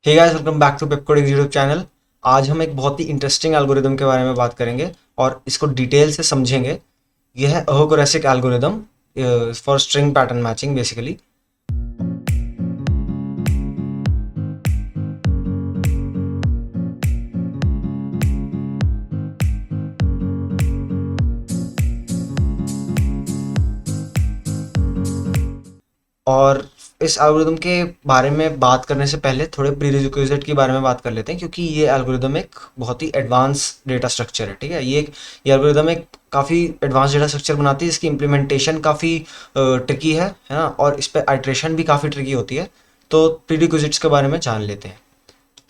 Hey guys, welcome back to Pepcoding YouTube channel. आज हम एक बहुत ही इंटरेस्टिंग एल्गोरिदम के बारे में बात करेंगे और इसको डिटेल से समझेंगे। यह है Aho Corasick algorithm for string pattern matching basically. और इस एल्गोरिदम के बारे में बात करने से पहले थोड़े प्रीरिक्विजिट के बारे में बात कर लेते हैं, क्योंकि ये एल्गोरिदम एक बहुत ही एडवांस डेटा स्ट्रक्चर है। ठीक है, ये एल्गोरिदम एक काफ़ी एडवांस डेटा स्ट्रक्चर बनाती है। इसकी इम्प्लीमेंटेशन काफ़ी ट्रिकी है ना, और इस पर आइट्रेशन भी काफ़ी ट्रिकी होती है। तो प्रीरिक्विजिट्स के बारे में जान लेते हैं।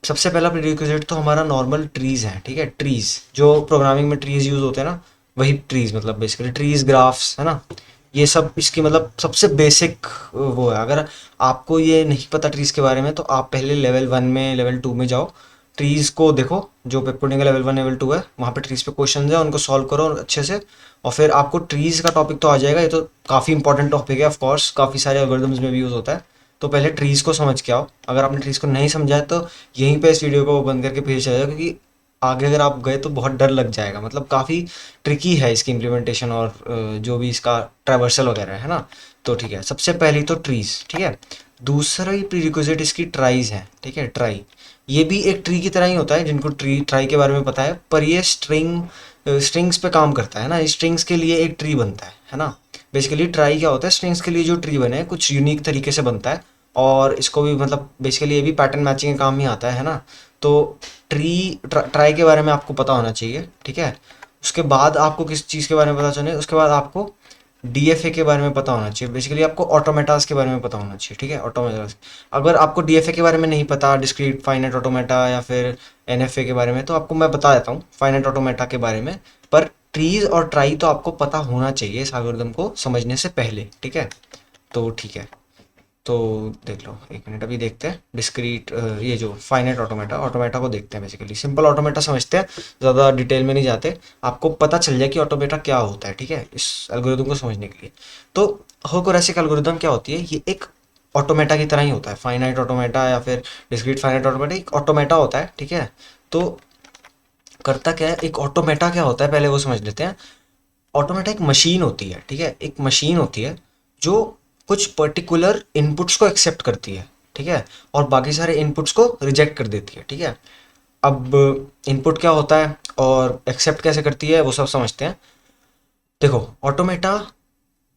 सबसे पहला प्रीरिक्विजिट तो हमारा नॉर्मल ट्रीज है। ठीक है, ट्रीज जो प्रोग्रामिंग में ट्रीज यूज होते हैं ना, वही ट्रीज मतलब बेसिकली ट्रीज, ग्राफ्स, है ना। ये सब इसकी मतलब सबसे बेसिक वो है। अगर आपको ये नहीं पता ट्रीज के बारे में, तो आप पहले लेवल 1 में, लेवल 2 में जाओ, ट्रीज को देखो। जो पेपकोडिंग का लेवल 1 लेवल 2 है, वहाँ पे ट्रीज पे क्वेश्चन है, उनको सॉल्व करो अच्छे से। और फिर आपको ट्रीज का टॉपिक तो आ जाएगा। ये तो काफ़ी इंपॉर्टेंट टॉपिक है, ऑफ कोर्स काफ़ी सारे एल्गोरिदम्स में भी यूज़ होता है। तो पहले ट्रीज को समझ के आओ। अगर आपने ट्रीज को नहीं समझा है, तो यहीं पे इस वीडियो को बंद करके पीछे चले जाओ, क्योंकि आगे अगर आप गए तो बहुत डर लग जाएगा। मतलब काफ़ी ट्रिकी है इसकी इम्प्लीमेंटेशन, और जो भी इसका ट्रैवर्सल वगैरह है ना। तो ठीक है, सबसे पहली तो ट्रीज। ठीक है, दूसरा प्रीरिक्विजिट इसकी ट्राइज है। ठीक है, ट्राई ये भी एक ट्री की तरह ही होता है। जिनको ट्राई के बारे में पता है, पर ये स्ट्रिंग्स पे काम करता है ना। स्ट्रिंग्स के लिए एक ट्री बनता है ना। बेसिकली ट्राई क्या होता है, स्ट्रिंग्स के लिए जो ट्री बने कुछ यूनिक तरीके से बनता है। और इसको भी मतलब बेसिकली ये भी पैटर्न मैचिंग के काम ही आता है ना। तो ट्राई के बारे में आपको पता होना चाहिए। ठीक है, उसके बाद आपको किस चीज़ के बारे में पता चले, उसके बाद आपको डीएफए के बारे में पता होना चाहिए। बेसिकली आपको ऑटोमेटास के बारे में पता होना चाहिए। ठीक है, ऑटोमेटास। अगर आपको डीएफए के बारे में नहीं पता, डिस्क्रीट फाइनाइट ऑटोमेटा या फिर एनएफए के बारे में, तो आपको मैं बता देता हूँ फाइनाइट ऑटोमेटा के बारे में। पर ट्रीज और ट्राई तो आपको पता होना चाहिए इस एल्गोरिदम को समझने से पहले। ठीक है, तो ठीक है, तो देख लो, एक मिनट अभी देखते हैं डिस्क्रीट, ये जो फाइनाइट ऑटोमेटा ऑटोमेटा को देखते हैं। बेसिकली सिंपल ऑटोमेटा समझते हैं, ज़्यादा डिटेल में नहीं जाते। आपको पता चल जाए कि ऑटोमेटा क्या होता है, ठीक है, इस एल्गोरिदम को समझने के लिए। तो होकोरेसिक एल्गोरिदम क्या होती है, ये एक ऑटोमेटा की तरह ही होता है। फाइनाइट ऑटोमेटा या फिर डिस्क्रीट फाइनाइट ऑटोमेटा एक ऑटोमेटा होता है। ठीक है, तो करता क्या है, एक ऑटोमेटा क्या होता है पहले वो समझ लेते हैं। ऑटोमेटा एक मशीन होती है। ठीक है, एक मशीन होती है जो कुछ पर्टिकुलर इनपुट्स को एक्सेप्ट करती है। ठीक है, और बाकी सारे इनपुट्स को रिजेक्ट कर देती है। ठीक है, अब इनपुट क्या होता है और एक्सेप्ट कैसे करती है, वो सब समझते हैं। देखो, ऑटोमेटा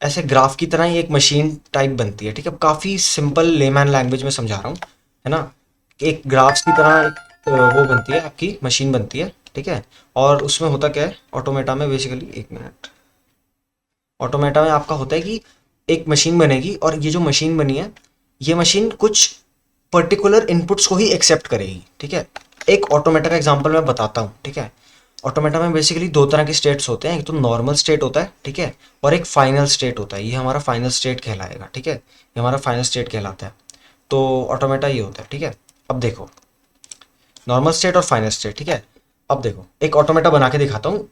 ऐसे ग्राफ की तरह ही एक मशीन टाइप बनती है। ठीक है, काफ़ी सिंपल लेमैन लैंग्वेज में समझा रहा हूँ, है ना। एक ग्राफ्स की तरह एक वो बनती है, आपकी मशीन बनती है। ठीक है, और उसमें होता क्या है ऑटोमेटा में, बेसिकली एक मिनट, ऑटोमेटा में आपका होता है कि एक मशीन बनेगी, और ये जो मशीन बनी है, ये मशीन कुछ पर्टिकुलर इनपुट्स को ही एक्सेप्ट करेगी। ठीक है, एक ऑटोमेटा का एग्जांपल मैं बताता हूँ। ठीक है, ऑटोमेटा में बेसिकली दो तरह के स्टेट्स होते हैं। एक तो नॉर्मल स्टेट होता है, ठीक है, और एक फाइनल स्टेट होता है। ये हमारा फाइनल स्टेट कहलाएगा। ठीक है, ये हमारा फाइनल स्टेट कहलाता है। तो ऑटोमेटा ये होता है। ठीक है, अब देखो, नॉर्मल स्टेट और फाइनल स्टेट। ठीक है, अब देखो, एक ऑटोमेटा बना के दिखाता हूँ।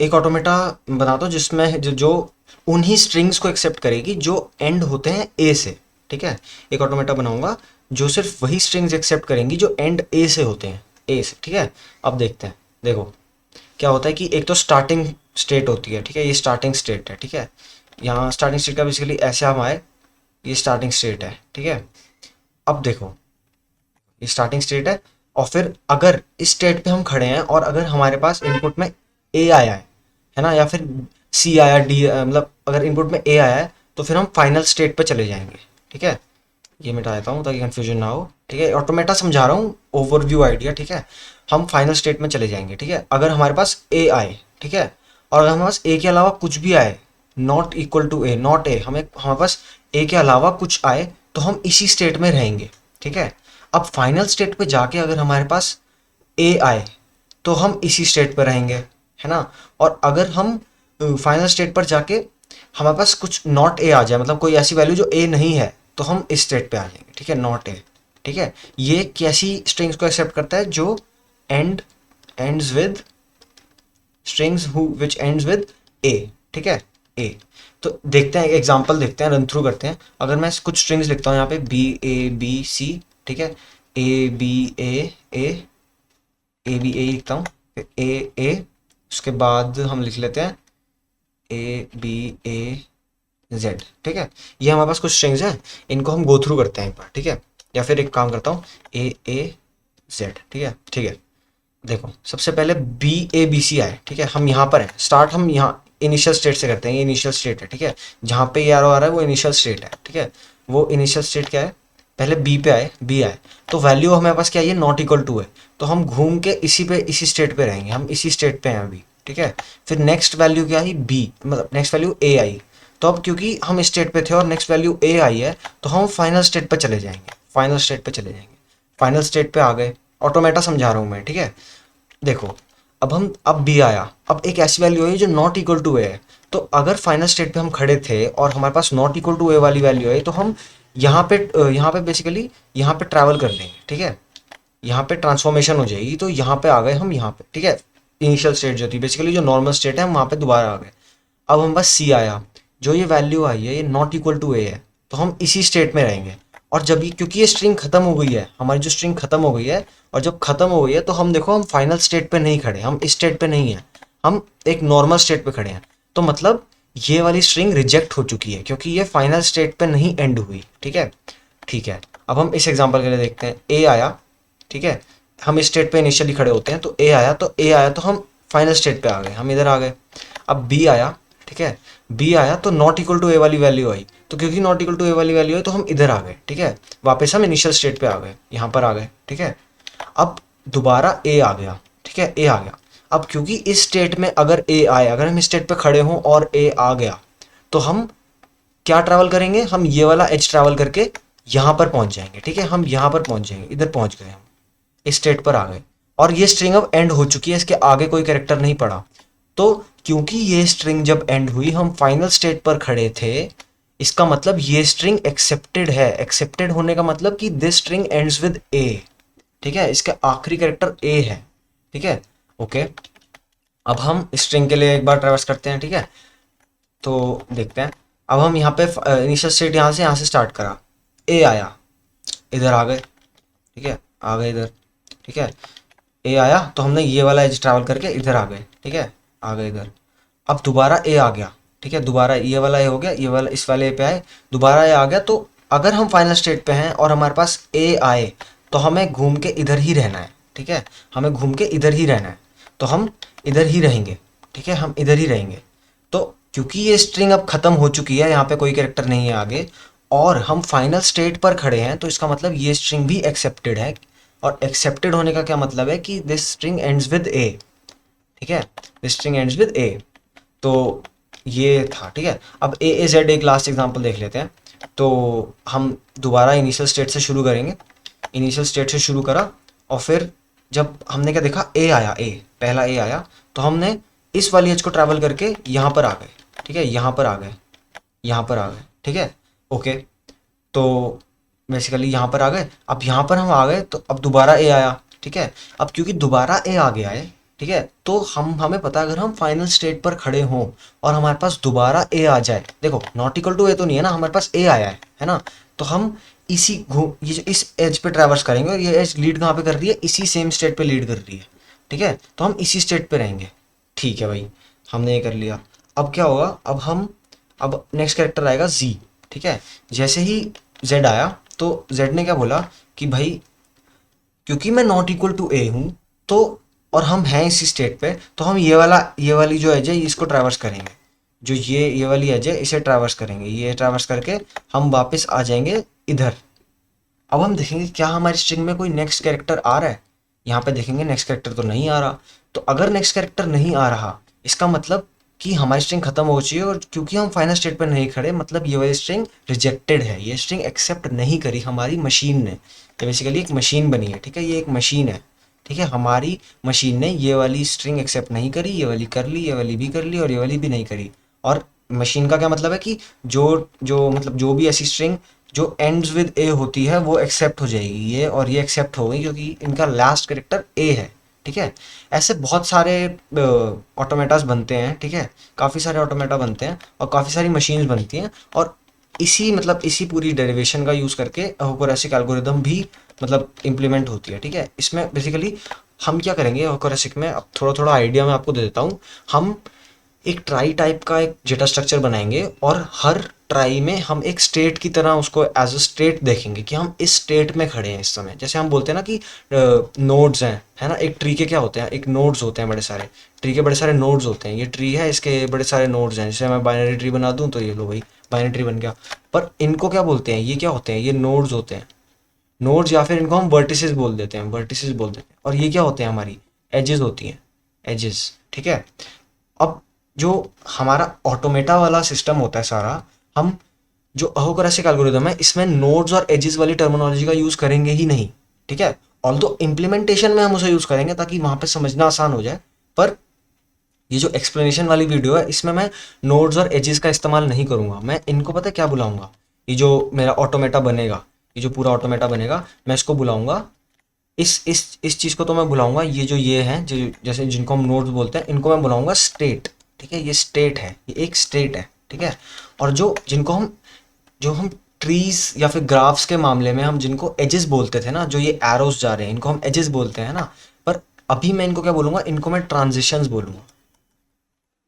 एक ऑटोमेटा बनाता हूँ जिसमें जो उन्हीं स्ट्रिंग्स को एक्सेप्ट करेगी जो एंड होते हैं ए से। ठीक है, एक ऑटोमेटा बनाऊंगा जो सिर्फ वही स्ट्रिंग्स एक्सेप्ट करेंगी जो एंड ए से होते हैं, ए से। ठीक है, अब देखते हैं। देखो क्या होता है कि एक तो स्टार्टिंग स्टेट होती है। ठीक है, ये स्टार्टिंग स्टेट है। ठीक है, यहाँ स्टार्टिंग स्टेट का बेसिकली ऐसे हम आए, ये स्टार्टिंग स्टेट है। ठीक है, अब देखो, ये स्टार्टिंग स्टेट है। और फिर अगर इस स्टेट पे हम खड़े हैं, और अगर हमारे पास इनपुट में ए आया है ना, या फिर सी आया, डी, मतलब अगर इनपुट में ए आया है, तो फिर हम फाइनल स्टेट पे चले जाएंगे। ठीक है, ये मिटा देता हूँ ताकि कंफ्यूजन ना हो। ठीक है, ऑटोमेटा समझा रहा हूँ, ओवरव्यू आइडिया। ठीक है, हम फाइनल स्टेट में चले जाएंगे। ठीक है, अगर हमारे पास ए आए, ठीक है, और अगर हमारे पास ए के अलावा कुछ भी आए, not equal to A, not A, हमें हमारे पास ए के अलावा कुछ आए, तो हम इसी स्टेट में रहेंगे। ठीक है, अब फाइनल स्टेट पे जाके अगर हमारे पास ए आए, तो हम इसी स्टेट पर रहेंगे, है ना। और अगर हम फाइनल स्टेट पर जाके हमारे पास कुछ नॉट ए आ जाए, मतलब कोई ऐसी वैल्यू जो ए नहीं है, तो हम इस स्टेट पे आ जाएंगे। ठीक है, नॉट ए। ठीक है, ये कैसी स्ट्रिंग्स को एक्सेप्ट करता है, जो and ends with strings who which ends with A. ठीक है, ए। तो देखते हैं, एग्जांपल देखते हैं, रन थ्रू करते हैं। अगर मैं कुछ स्ट्रिंग्स लिखता हूँ यहाँ पे, बी ए बी सी, ठीक है, A B A A B ए लिखता हूँ, फिर ए, उसके बाद हम लिख लेते हैं ए बी ए जेड। ठीक है, ये हमारे पास कुछ स्ट्रिंग्स हैं, इनको हम गो थ्रू करते हैं एक बार। ठीक है, या फिर एक काम करता हूँ, ए जेड। ठीक है, ठीक है, देखो सबसे पहले बी ए बी सी आए। ठीक है, हम यहाँ पर हैं, स्टार्ट हम यहाँ इनिशियल स्टेट से करते हैं, ये इनिशियल स्टेट है। ठीक है, जहाँ पे ये एरो आ रहा है वो इनिशियल स्टेट है। ठीक है, वो इनिशियल स्टेट क्या है, पहले बी पे आए, बी आए, तो वैल्यू हमारे पास क्या है, ये नॉट इक्वल टू है, तो हम घूम के इसी स्टेट पे रहेंगे, हम इसी स्टेट पे हैं अभी। ठीक है, फिर नेक्स्ट वैल्यू क्या आई, बी, मतलब नेक्स्ट वैल्यू ए आई, तो अब क्योंकि हम इस स्टेट पे थे और नेक्स्ट वैल्यू ए आई है, तो हम फाइनल स्टेट पे चले जाएंगे, फाइनल स्टेट पे चले जाएंगे, फाइनल स्टेट पे आ गए। ऑटोमेटा समझा रहा हूँ मैं। ठीक है, देखो अब बी आया, अब एक ऐसी वैल्यू है जो नॉट इक्वल टू ए है, तो अगर फाइनल स्टेट पे हम खड़े थे और हमारे पास नॉट इक्वल टू ए वाली वैल्यू है, तो हम यहाँ पे बेसिकली यहाँ पे ट्रैवल कर लेंगे। ठीक है, यहाँ पे ट्रांसफॉर्मेशन हो जाएगी, तो यहाँ पे आ गए हम यहाँ पे। ठीक है, इनिशियल स्टेट जो थी बेसिकली, जो नॉर्मल स्टेट है, हम वहाँ पे दोबारा आ गए। अब हम बस सी आया, जो ये वैल्यू आई है ये नॉट इक्वल टू ए है, तो हम इसी स्टेट में रहेंगे। और जब ये, क्योंकि ये स्ट्रिंग खत्म हो गई है, हमारी जो स्ट्रिंग खत्म हो गई है, और जब खत्म हो गई है तो हम देखो, हम फाइनल स्टेट पे नहीं खड़े, हम इस स्टेट पे नहीं है, हम एक नॉर्मल स्टेट पे खड़े हैं, तो मतलब ये वाली स्ट्रिंग रिजेक्ट हो चुकी है, क्योंकि ये फाइनल स्टेट पे नहीं एंड हुई। ठीक है, ठीक है, अब हम इस एग्जांपल के लिए देखते हैं, ए आया। ठीक है, हम इस स्टेट पे इनिशियली खड़े होते हैं, तो ए आया, तो हम फाइनल स्टेट पे आ गए, हम इधर आ गए। अब बी आया। ठीक है, बी आया तो नॉट इक्वल टू ए वाली वैल्यू आई, तो क्योंकि नॉट इक्वल टू ए वाली वैल्यू है तो हम इधर आ गए। ठीक है, वापस हम इनिशियल स्टेट पे आ गए, यहाँ पर आ गए। ठीक है, अब दोबारा ए आ गया। ठीक है, ए आ गया, अब क्योंकि इस स्टेट में अगर ए आए, अगर हम इस स्टेट पे खड़े हों और ए आ गया, तो हम क्या ट्रैवल करेंगे, हम ये वाला एज ट्रैवल करके यहाँ पर पहुंच जाएंगे। ठीक है, हम यहाँ पर पहुंच जाएंगे, इधर पहुंच गए हम, इस स्टेट पर आ गए, और ये स्ट्रिंग अब एंड हो चुकी है, इसके आगे कोई कैरेक्टर नहीं पड़ा। तो क्योंकि ये स्ट्रिंग जब एंड हुई, हम फाइनल स्टेट पर खड़े थे, इसका मतलब ये स्ट्रिंग एक्सेप्टेड है। एक्सेप्टेड होने का मतलब कि this string ends with A. ठीक है, इसका आखिरी कैरेक्टर ए है। ठीक है, ओके, अब हम स्ट्रिंग के लिए एक बार ट्रैवर्स करते हैं। ठीक है, तो देखते हैं, अब हम यहाँ पे इनिशियल स्टेट यहाँ से स्टार्ट करा, ए आया, इधर आ गए। ठीक है, आ गए इधर। ठीक है, ए आया तो हमने ये वाला एज ट्रैवल करके इधर आ गए। ठीक है, आ गए इधर, अब दोबारा ए आ गया। ठीक है, दोबारा ये वाला ए हो गया, ये वाला इस वाले ए पे आए, दोबारा ए आ गया, तो अगर हम फाइनल स्टेट पे हैं और हमारे पास ए आए, तो हमें घूम के इधर ही रहना है। ठीक है, हमें घूम के इधर ही रहना है, तो हम इधर ही रहेंगे। ठीक है, हम इधर ही रहेंगे, तो क्योंकि ये स्ट्रिंग अब खत्म हो चुकी है, यहाँ पे कोई कैरेक्टर नहीं है आगे, और हम फाइनल स्टेट पर खड़े हैं, तो इसका मतलब ये स्ट्रिंग भी एक्सेप्टेड है। और एक्सेप्टेड होने का क्या मतलब है कि this string ends with A. ठीक है, दिस स्ट्रिंग एंड्स विद ए, तो ये था। ठीक है, अब ए जेड एक लास्ट एग्जांपल देख लेते हैं। तो हम दोबारा इनिशियल स्टेट से शुरू करेंगे, इनिशियल स्टेट से शुरू करा, और फिर जब हमने क्या देखा, ए आया, ए पहला ए आया, तो हमने इस वाली एज को ट्रैवल करके यहाँ पर आ गए। ठीक है, यहाँ पर आ गए, यहाँ पर आ गए। ठीक है, ओके, तो बेसिकली यहाँ पर आ गए, अब यहाँ पर हम आ गए, तो अब दोबारा ए आया। ठीक है, अब क्योंकि दोबारा ए आ गया है, ठीक है, तो हमें पता है, अगर हम फाइनल स्टेट पर खड़े हों और हमारे पास दोबारा ए आ जाए, देखो नॉट इक्वल टू ए तो नहीं है ना, हमारे पास ए आया है ना, तो हम इसी ये जो इस एज पे ट्रैवर्स करेंगे, और ये एज लीड कहाँ पे कर रही है, इसी सेम स्टेट पे लीड कर रही है। ठीक है, तो हम इसी स्टेट पे रहेंगे। ठीक है भाई, हमने ये कर लिया। अब क्या होगा, अब नेक्स्ट कैरेक्टर आएगा जी। ठीक है, जैसे ही जेड आया, तो जेड ने क्या बोला कि भाई, क्योंकि मैं नॉट इक्वल टू ए हूँ, तो और हम हैं इसी स्टेट पे, तो हम ये वाली जो एज है इसको ट्रैवर्स करेंगे, जो ये वाली एज है इसे ट्रैवर्स करेंगे, ये ट्रैवर्स करके हम वापस आ जाएंगे इधर। अब हम देखेंगे क्या हमारी स्ट्रिंग में कोई नेक्स्ट कैरेक्टर आ रहा है, यहाँ पे देखेंगे नेक्स्ट कैरेक्टर तो नहीं आ रहा। तो अगर नेक्स्ट कैरेक्टर नहीं आ रहा, इसका मतलब कि हमारी स्ट्रिंग खत्म हो चुकी है, और क्योंकि हम फाइनल स्टेट पर नहीं खड़े, मतलब ये वाली स्ट्रिंग रिजेक्टेड है, ये स्ट्रिंग एक्सेप्ट नहीं करी हमारी मशीन ने। ये बेसिकली एक मशीन बनी है। ठीक है, ये एक मशीन है। ठीक है, हमारी मशीन ने ये वाली स्ट्रिंग एक्सेप्ट नहीं करी, ये वाली कर ली, ये वाली भी कर ली, और ये वाली भी नहीं करी। और मशीन का क्या मतलब है कि जो जो मतलब जो भी ऐसी स्ट्रिंग जो एंड्स विद ए होती है वो एक्सेप्ट हो जाएगी, ये और ये एक्सेप्ट हो गई, क्योंकि इनका लास्ट कैरेक्टर ए है। ठीक है, ऐसे बहुत सारे ऑटोमेटास बनते हैं। ठीक है, काफ़ी सारे ऑटोमेटा बनते हैं और काफ़ी सारी मशीन्स बनती हैं, और इसी पूरी डेरिवेशन का यूज़ करके होकोरेसिक एल्गोरिदम भी मतलब इम्प्लीमेंट होती है, ठीक है। इसमें बेसिकली हम क्या करेंगे होकोरेसिक में, अब थोड़ा थोड़ा आइडिया मैं आपको दे देता हूँ। हम एक ट्राई टाइप का एक डेटा स्ट्रक्चर बनाएंगे और हर ट्राई में हम एक स्टेट की तरह उसको एज अ स्टेट देखेंगे कि हम इस स्टेट में खड़े हैं इस समय। जैसे हम बोलते हैं ना कि नोड्स हैं, है ना, एक ट्री के क्या होते हैं, एक नोड्स होते हैं बड़े सारे, ट्री के बड़े सारे नोड्स होते हैं। ये ट्री है, इसके बड़े सारे नोड्स हैं। जैसे मैं बाइनरी ट्री बना दूं तो ये लो भाई बाइनरी ट्री बन गया। पर इनको क्या बोलते हैं, ये क्या होते हैं, ये नोड्स होते हैं, नोड्स, या फिर इनको हम वर्टिसेस बोल देते हैं, वर्टिसेस बोल देते हैं। और ये क्या होते हैं, हमारी एजेस होती हैं, एजेस, ठीक है। अब जो हमारा ऑटोमेटा वाला सिस्टम होता है सारा, हम जो अहोकरासिक एल्गोरिदम है इसमें नोड्स और एजेस वाली टर्मिनोलॉजी का यूज करेंगे ही नहीं, ठीक है। ऑल्दो इम्प्लीमेंटेशन में हम उसे यूज करेंगे ताकि वहां पे समझना आसान हो जाए। पर ये जो एक्सप्लेनेशन वाली वीडियो है इसमें मैं नोड्स और एजेस का इस्तेमाल नहीं करूंगा। मैं इनको पता है क्या बुलाऊंगा, ये जो मेरा ऑटोमेटा बनेगा, ये जो पूरा ऑटोमेटा बनेगा, मैं इसको बुलाऊंगा, इस चीज़ को तो मैं बुलाऊंगा, ये जो ये हैं जो जैसे जिनको हम नोड्स बोलते हैं इनको मैं बुलाऊंगा स्टेट, ठीक है। ये स्टेट है, ये एक स्टेट है, ठीक है। और जो हम ट्रीज या फिर ग्राफ्स के मामले में हम जिनको एजेस बोलते थे ना, जो ये एरोस जा रहे हैं इनको हम एजेस बोलते हैं ना। पर अभी मैं इनको क्या बोलूंगा, इनको मैं ट्रांजिशंस बोलूंगा,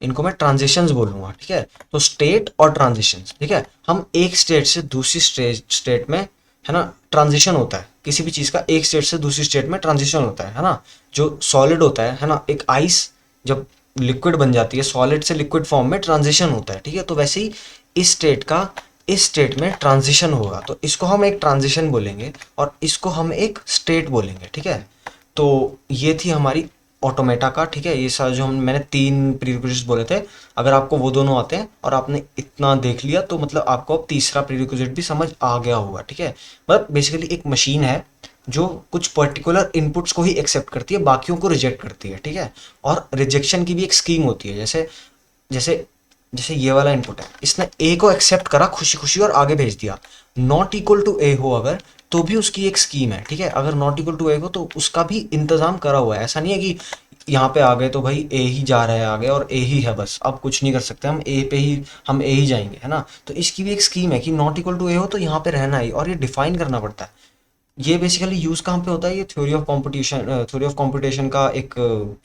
इनको मैं ट्रांजिशंस बोलूंगा, ठीक है। तो स्टेट और ट्रांजिशंस, ठीक है। हम एक स्टेट से दूसरी स्टेट में, है ना, ट्रांजिशन होता है किसी भी चीज़ का, एक स्टेट से दूसरी स्टेट में ट्रांजिशन होता है ना। जो सॉलिड होता है ना, एक आइस जब लिक्विड बन जाती है, सॉलिड से लिक्विड फॉर्म में ट्रांजिशन होता है, ठीक है। तो वैसे ही इस स्टेट का इस स्टेट में ट्रांजिशन होगा, तो इसको हम एक ट्रांजिशन बोलेंगे और इसको हम एक स्टेट बोलेंगे, ठीक है। तो ये थी हमारी ऑटोमेटा का, ठीक है। ये सारा जो हम मैंने 3 प्रीरिक्विजिट्स बोले थे, अगर आपको वो दोनों आते हैं और आपने इतना देख लिया तो मतलब आपको अब तीसरा प्रीरिक्विजिट भी समझ आ गया होगा, ठीक है। मतलब बेसिकली एक मशीन है जो कुछ पर्टिकुलर इनपुट्स को ही एक्सेप्ट करती है, बाकियों को रिजेक्ट करती है, ठीक है। और रिजेक्शन की भी एक स्कीम होती है। जैसे जैसे जैसे ये वाला इनपुट है, इसने ए को एक्सेप्ट करा खुशी खुशी और आगे भेज दिया। नॉट इक्वल टू ए हो अगर, तो भी उसकी एक स्कीम है, ठीक है। अगर नॉट इक्वल टू ए हो तो उसका भी इंतजाम करा हुआ है। ऐसा नहीं है कि यहाँ पे आ गए तो भाई ए ही जा रहा है आगे और ए ही है, बस अब कुछ नहीं कर सकते, हम ए ही जाएंगे, है ना। तो इसकी भी एक स्कीम है कि नॉट इक्वल टू ए हो तो यहाँ पे रहना ही, और ये डिफाइन करना पड़ता है। ये बेसिकली यूज़ कहाँ पे होता है, ये थ्योरी ऑफ कंप्यूटेशन का एक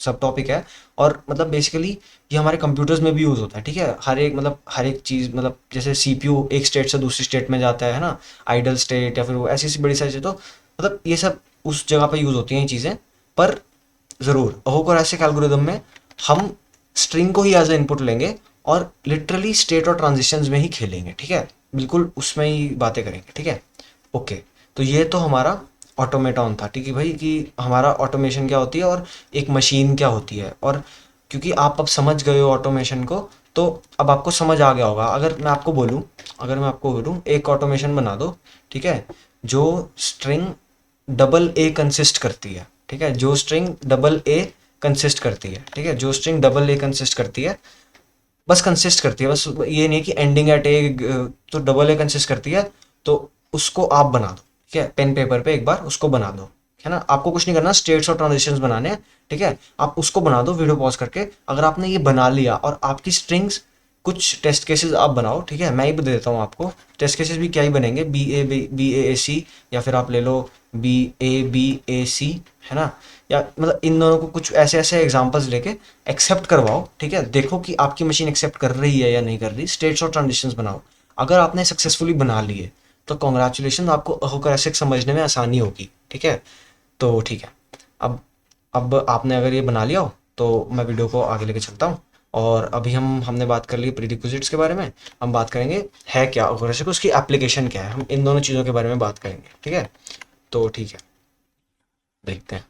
सब टॉपिक है। और मतलब बेसिकली ये हमारे कंप्यूटर्स में भी यूज़ होता है, ठीक है। हर एक चीज़, मतलब जैसे सीपीयू एक स्टेट से दूसरी स्टेट में जाता है ना, आइडल स्टेट या फिर वो ऐसी ऐसी बड़ी सारी चीज़ें, तो मतलब ये सब उस जगह पे यूज़ होती हैं ये चीज़ें। पर ज़रूर होकोरेसिक एल्गोरिदम में हम स्ट्रिंग को ही एज ए इनपुट लेंगे और लिटरली स्टेट और ट्रांजिशंस में ही खेलेंगे, ठीक है। बिल्कुल उसमें ही बातें करेंगे, ठीक है। ओके, तो ये तो हमारा ऑटोमेटॉन था, ठीक है भाई, कि हमारा ऑटोमेशन क्या होती है और एक मशीन क्या होती है। और क्योंकि आप अब समझ गए हो ऑटोमेशन को, तो अब आपको समझ आ गया होगा। अगर मैं आपको बोलूँ एक ऑटोमेशन बना दो, ठीक है, जो स्ट्रिंग डबल ए कंसिस्ट करती है, ठीक है, जो स्ट्रिंग डबल ए कंसिस्ट करती है, ठीक है, जो स्ट्रिंग डबल ए कंसिस्ट करती है, बस कंसिस्ट करती है, बस ये नहीं है कि एंडिंग एट ए, तो डबल ए कंसिस्ट करती है। तो उसको आप बना दो, ठीक है, पेन पेपर पे एक बार उसको बना दो, है ना। आपको कुछ नहीं करना, स्टेट्स और ट्रांजिशंस बनाने हैं, ठीक है। आप उसको बना दो वीडियो पॉज करके। अगर आपने ये बना लिया और आपकी स्ट्रिंग्स, कुछ टेस्ट केसेस आप बनाओ, ठीक है, मैं ही दे देता हूँ आपको। टेस्ट केसेस भी क्या ही बनेंगे, बी ए सी, या फिर आप ले लो बी ए सी, है ना। या मतलब इन दोनों को कुछ ऐसे ऐसे एग्जांपल्स लेके एक्सेप्ट करवाओ, ठीक है। देखो कि आपकी मशीन एक्सेप्ट कर रही है या नहीं कर रही, स्टेट्स और ट्रांजिशंस बनाओ। अगर आपने सक्सेसफुली बना लिए तो कॉन्ग्रेचुलेशन, आपको होकर समझने में आसानी होगी, ठीक है। तो ठीक है, अब अब आपने अगर ये बना लिया हो तो मैं वीडियो को आगे लेके चलता हूँ। और अभी हमने बात कर ली प्रीरिक्विजिट्स के बारे में, हम बात करेंगे है क्या होकर, उसकी एप्लीकेशन क्या है, हम इन दोनों चीज़ों के बारे में बात करेंगे, ठीक है। तो ठीक है, देखते हैं।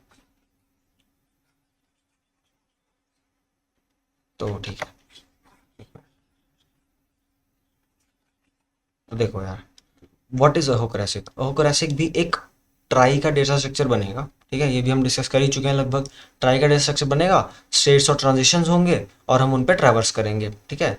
तो ठीक है, तो देखो यार, व्हाट इज अहोकरेसिक, अहोकरेसिक भी एक ट्राई का डेटा स्ट्रक्चर बनेगा, ठीक है। ये भी हम डिस्कस कर ही चुके हैं लगभग। ट्राई का डेटा स्ट्रक्चर बनेगा, स्टेट्स और ट्रांजिशंस होंगे और हम उन पे ट्रैवर्स करेंगे, ठीक है।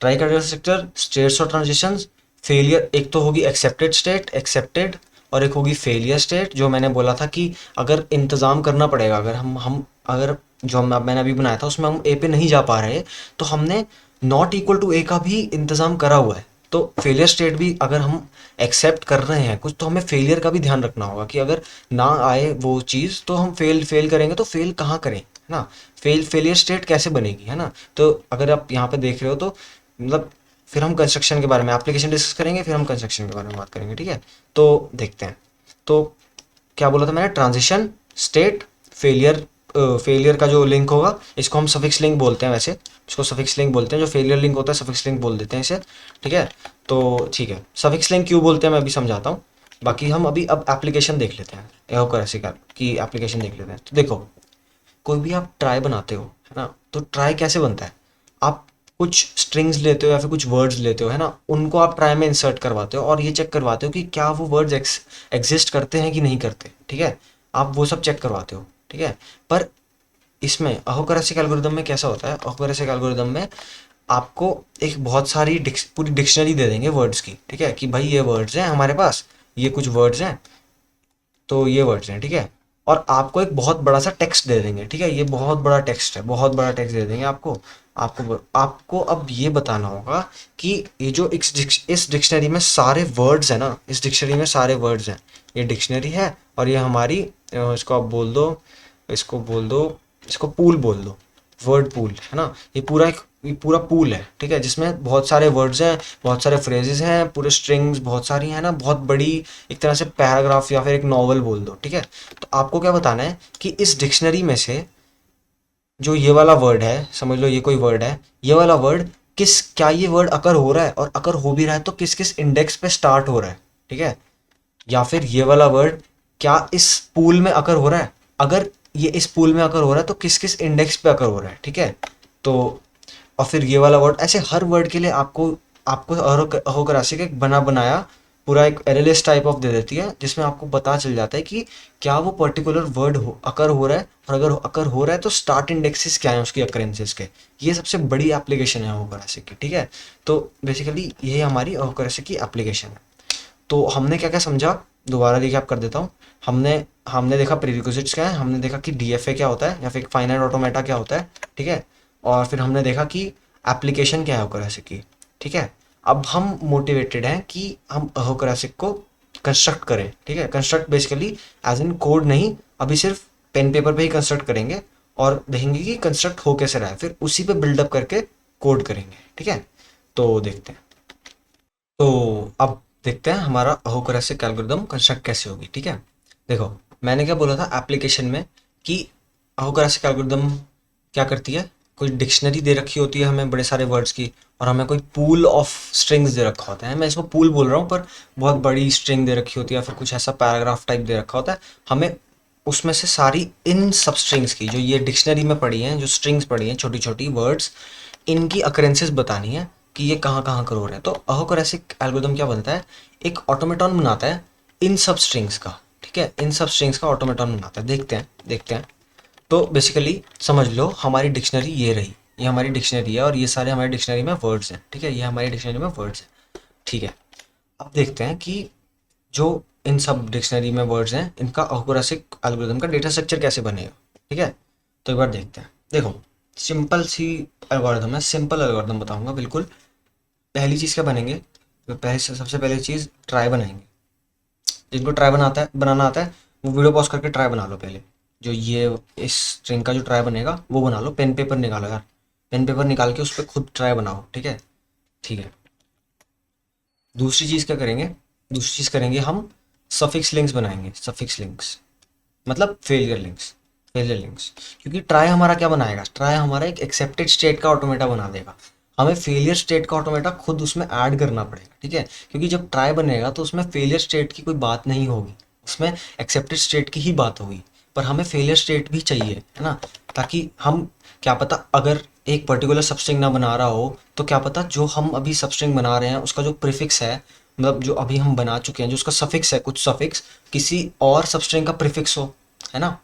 ट्राई का डेटा स्ट्रक्चर, स्टेट्स और ट्रांजिशंस, फेलियर, एक तो होगी एक्सेप्टेड स्टेट, एक्सेप्टेड, और एक होगी फेलियर स्टेट। जो मैंने बोला था कि अगर इंतज़ाम करना पड़ेगा, अगर हम अगर जो मैंने अभी बनाया था उसमें हम ए पे नहीं जा पा रहे, तो हमने नॉट इक्वल टू ए का भी इंतज़ाम करा हुआ है, तो फेलियर स्टेट भी अगर हम एक्सेप्ट कर रहे हैं कुछ, तो हमें फेलियर का भी ध्यान रखना होगा कि अगर ना आए वो चीज़ तो हम फेल करेंगे, तो फेल कहाँ करें, है ना। फेलियर स्टेट कैसे बनेगी, है ना। तो अगर आप यहाँ पे देख रहे हो तो मतलब फिर हम कंस्ट्रक्शन के बारे में, एप्लीकेशन डिस्कस करेंगे, फिर हम कंस्ट्रक्शन के बारे में बात करेंगे, ठीक है। तो देखते हैं। तो क्या बोला था मैंने, ट्रांजिशन स्टेट फेलियर। फेलियर का जो लिंक होगा इसको हम सफिक्स लिंक बोलते हैं, वैसे इसको सफिक्स लिंक बोलते हैं। जो फेलियर लिंक होता है सफिक्स लिंक बोल देते हैं इसे, ठीक है। तो ठीक है, सफिक्स लिंक क्यों बोलते हैं मैं अभी समझाता हूँ। बाकी हम अभी अब एप्लीकेशन देख लेते हैं, एहोकरेसी का की एप्लीकेशन देख लेते हैं। तो देखो, कोई भी आप ट्राई बनाते हो, है ना, तो ट्राई कैसे बनता है। आप कुछ स्ट्रिंग्स लेते हो या फिर कुछ वर्ड्स लेते हो, है ना, उनको आप ट्राई में इंसर्ट करवाते हो और ये चेक करवाते हो कि क्या वो वर्ड्स एग्जिस्ट करते हैं कि नहीं करते, ठीक है। आप वो सब चेक करवाते हो, ठीक है। पर इसमें अहोकरेसिक एल्गोरिदम में कैसा होता है, अहोकरेसिक एल्गोरिदम में आपको एक बहुत सारी पूरी डिक्शनरी दे देंगे वर्ड्स की, ठीक है, कि भाई ये वर्ड्स हैं हमारे पास, ये कुछ वर्ड्स हैं, तो ये वर्ड्स हैं, ठीक है। और आपको एक बहुत बड़ा सा टेक्स्ट दे देंगे, ठीक है, ये बहुत बड़ा टेक्स्ट है, बहुत बड़ा टेक्स्ट दे देंगे आपको। आपको अब ये बताना होगा कि ये जो इस डिक्शनरी में सारे वर्ड्स हैं ना, इस डिक्शनरी में सारे वर्ड्स हैं, ये डिक्शनरी है और ये हमारी इसको आप बोल दो, इसको बोल दो, इसको पूल बोल दो, वर्ड पूल, है ना। ये पूरा पूल है, ठीक है, जिसमें बहुत सारे वर्ड्स हैं, बहुत सारे फ्रेजेस हैं, पूरे स्ट्रिंग्स बहुत सारी हैं ना, बहुत बड़ी एक तरह से पैराग्राफ या फिर एक नॉवल बोल दो, ठीक है। तो आपको क्या बताना है कि इस डिक्शनरी में से जो ये वाला वर्ड है, समझ लो ये कोई वर्ड है, ये वाला वर्ड क्या ये वर्ड अकर हो रहा है, और अकर हो भी रहा है तो किस किस इंडेक्स पे स्टार्ट हो रहा है, ठीक है। या फिर ये वाला वर्ड क्या इस पूल में अकर हो रहा है, अगर ये इस पूल में अकर हो रहा है तो किस किस इंडेक्स पे अकर हो रहा है, ठीक है। तो और फिर ये वाला वर्ड, ऐसे हर वर्ड के लिए आपको आपको अहोकरासी का एक बना बनाया पूरा एक एरे लिस्ट टाइप ऑफ दे देती है, जिसमें आपको पता चल जाता है कि क्या वो पर्टिकुलर वर्ड अकर हो रहा है, और अगर अकर हो रहा है तो स्टार्ट इंडेक्सेस क्या है उसकी अकरेंसेस के। ये सबसे बड़ी एप्लीकेशन है अहोकरासी की, ठीक है। तो बेसिकली ये हमारी अहोकरासी की एप्लीकेशन है। तो हमने क्या क्या समझा, दोबारा रिकैप कर देता हूँ। हमने हमने देखा प्रीरिक्विजिट्स क्या है, हमने देखा कि डीएफए क्या होता है या फिर फाइनाइट ऑटोमेटा क्या होता है, ठीक है। और फिर हमने देखा कि एप्लीकेशन क्या है होकरासिक की, ठीक है। अब हम मोटिवेटेड हैं कि हम होकरासिक को कंस्ट्रक्ट करें, ठीक है। Construct basically as in code नहीं, अभी सिर्फ पेन पेपर पे ही कंस्ट्रक्ट करेंगे और देखेंगे कि कंस्ट्रक्ट हो कैसे रहा है, फिर उसी पे बिल्डअप करके कोड करेंगे, ठीक है। तो देखते हैं। तो अब देखते हैं हमारा होकरासिक एल्गोरिदम कंस्ट्रक्ट कैसे होगी, ठीक है। देखो, मैंने क्या बोला था एप्लीकेशन में कि होकरासिक एल्गोरिदम क्या करती है, कोई डिक्शनरी दे रखी होती है हमें बड़े सारे वर्ड्स की, और हमें कोई पूल ऑफ स्ट्रिंग्स दे रखा होता है, मैं इसको पूल बोल रहा हूँ पर बहुत बड़ी स्ट्रिंग दे रखी होती है, या फिर कुछ ऐसा पैराग्राफ टाइप दे रखा होता है हमें। उसमें से सारी इन सब स्ट्रिंग्स की, जो ये डिक्शनरी में पड़ी हैं, जो स्ट्रिंग्स पड़ी हैं छोटी छोटी वर्ड्स, इनकी अकरेंसेस बतानी है कि ये कहाँ कहाँ कर हो रहे हैं। तो अहोकरेसिक एल्गोरिदम क्या बनता है, एक ऑटोमेटॉन बनाता है इन सब स्ट्रिंग्स का, ठीक है, इन सब स्ट्रिंग्स का ऑटोमेटॉन बनाता है। देखते हैं। तो बेसिकली समझ लो हमारी डिक्शनरी ये रही, ये हमारी डिक्शनरी है और ये सारे हमारी डिक्शनरी में वर्ड्स हैं, ठीक है, ये हमारी डिक्शनरी में वर्ड्स हैं, ठीक है। अब देखते हैं कि जो इन सब डिक्शनरी में वर्ड्स हैं इनका अहोकरासिक एल्गोरिदम का डेटा स्ट्रक्चर कैसे बनेगा, ठीक है। तो एक बार देखते हैं। देखो, सिंपल सी एल्गोरिदम है, सिंपल एल्गोरिदम बताऊंगा बिल्कुल। पहली चीज़ क्या बनेंगे, तो सबसे पहली चीज़ ट्राई बनाएंगे। जिनको ट्राई बनाना आता है वो वीडियो पॉज करके ट्राई बना लो पहले। जो ये इस स्ट्रिंग का जो ट्राई बनेगा वो बना लो, पेन पेपर निकालो यार, पेन पेपर निकाल के उस पर खुद ट्राई बनाओ, ठीक है। ठीक है, दूसरी चीज़ क्या करेंगे, दूसरी चीज़ करेंगे हम सफिक्स लिंक्स बनाएंगे, सफिक्स लिंक्स मतलब फेलियर लिंक्स। क्योंकि ट्राई हमारा क्या बनाएगा, ट्राई हमारा एक एक्सेप्टेड स्टेट का ऑटोमेटा बना देगा, हमें फेलियर स्टेट का ऑटोमेटा खुद उसमें ऐड करना पड़ेगा, ठीक है। क्योंकि जब ट्राई बनेगा तो उसमें फेलियर स्टेट की कोई बात नहीं होगी, उसमें एक्सेप्टेड स्टेट की ही बात होगी, पर हमें फेलियर स्टेट भी चाहिए, है ना। ताकि हम, क्या पता अगर एक पर्टिकुलर सबस्ट्रिंग ना बना रहा हो तो क्या पता जो हम अभी सबस्ट्रिंग बना रहे हैं उसका जो प्रीफिक्स है, मतलब जो अभी हम बना चुके हैं जो उसका सफिक्स है, कुछ सफिक्स किसी और सबस्ट्रिंग का प्रीफिक्स हो, है ना।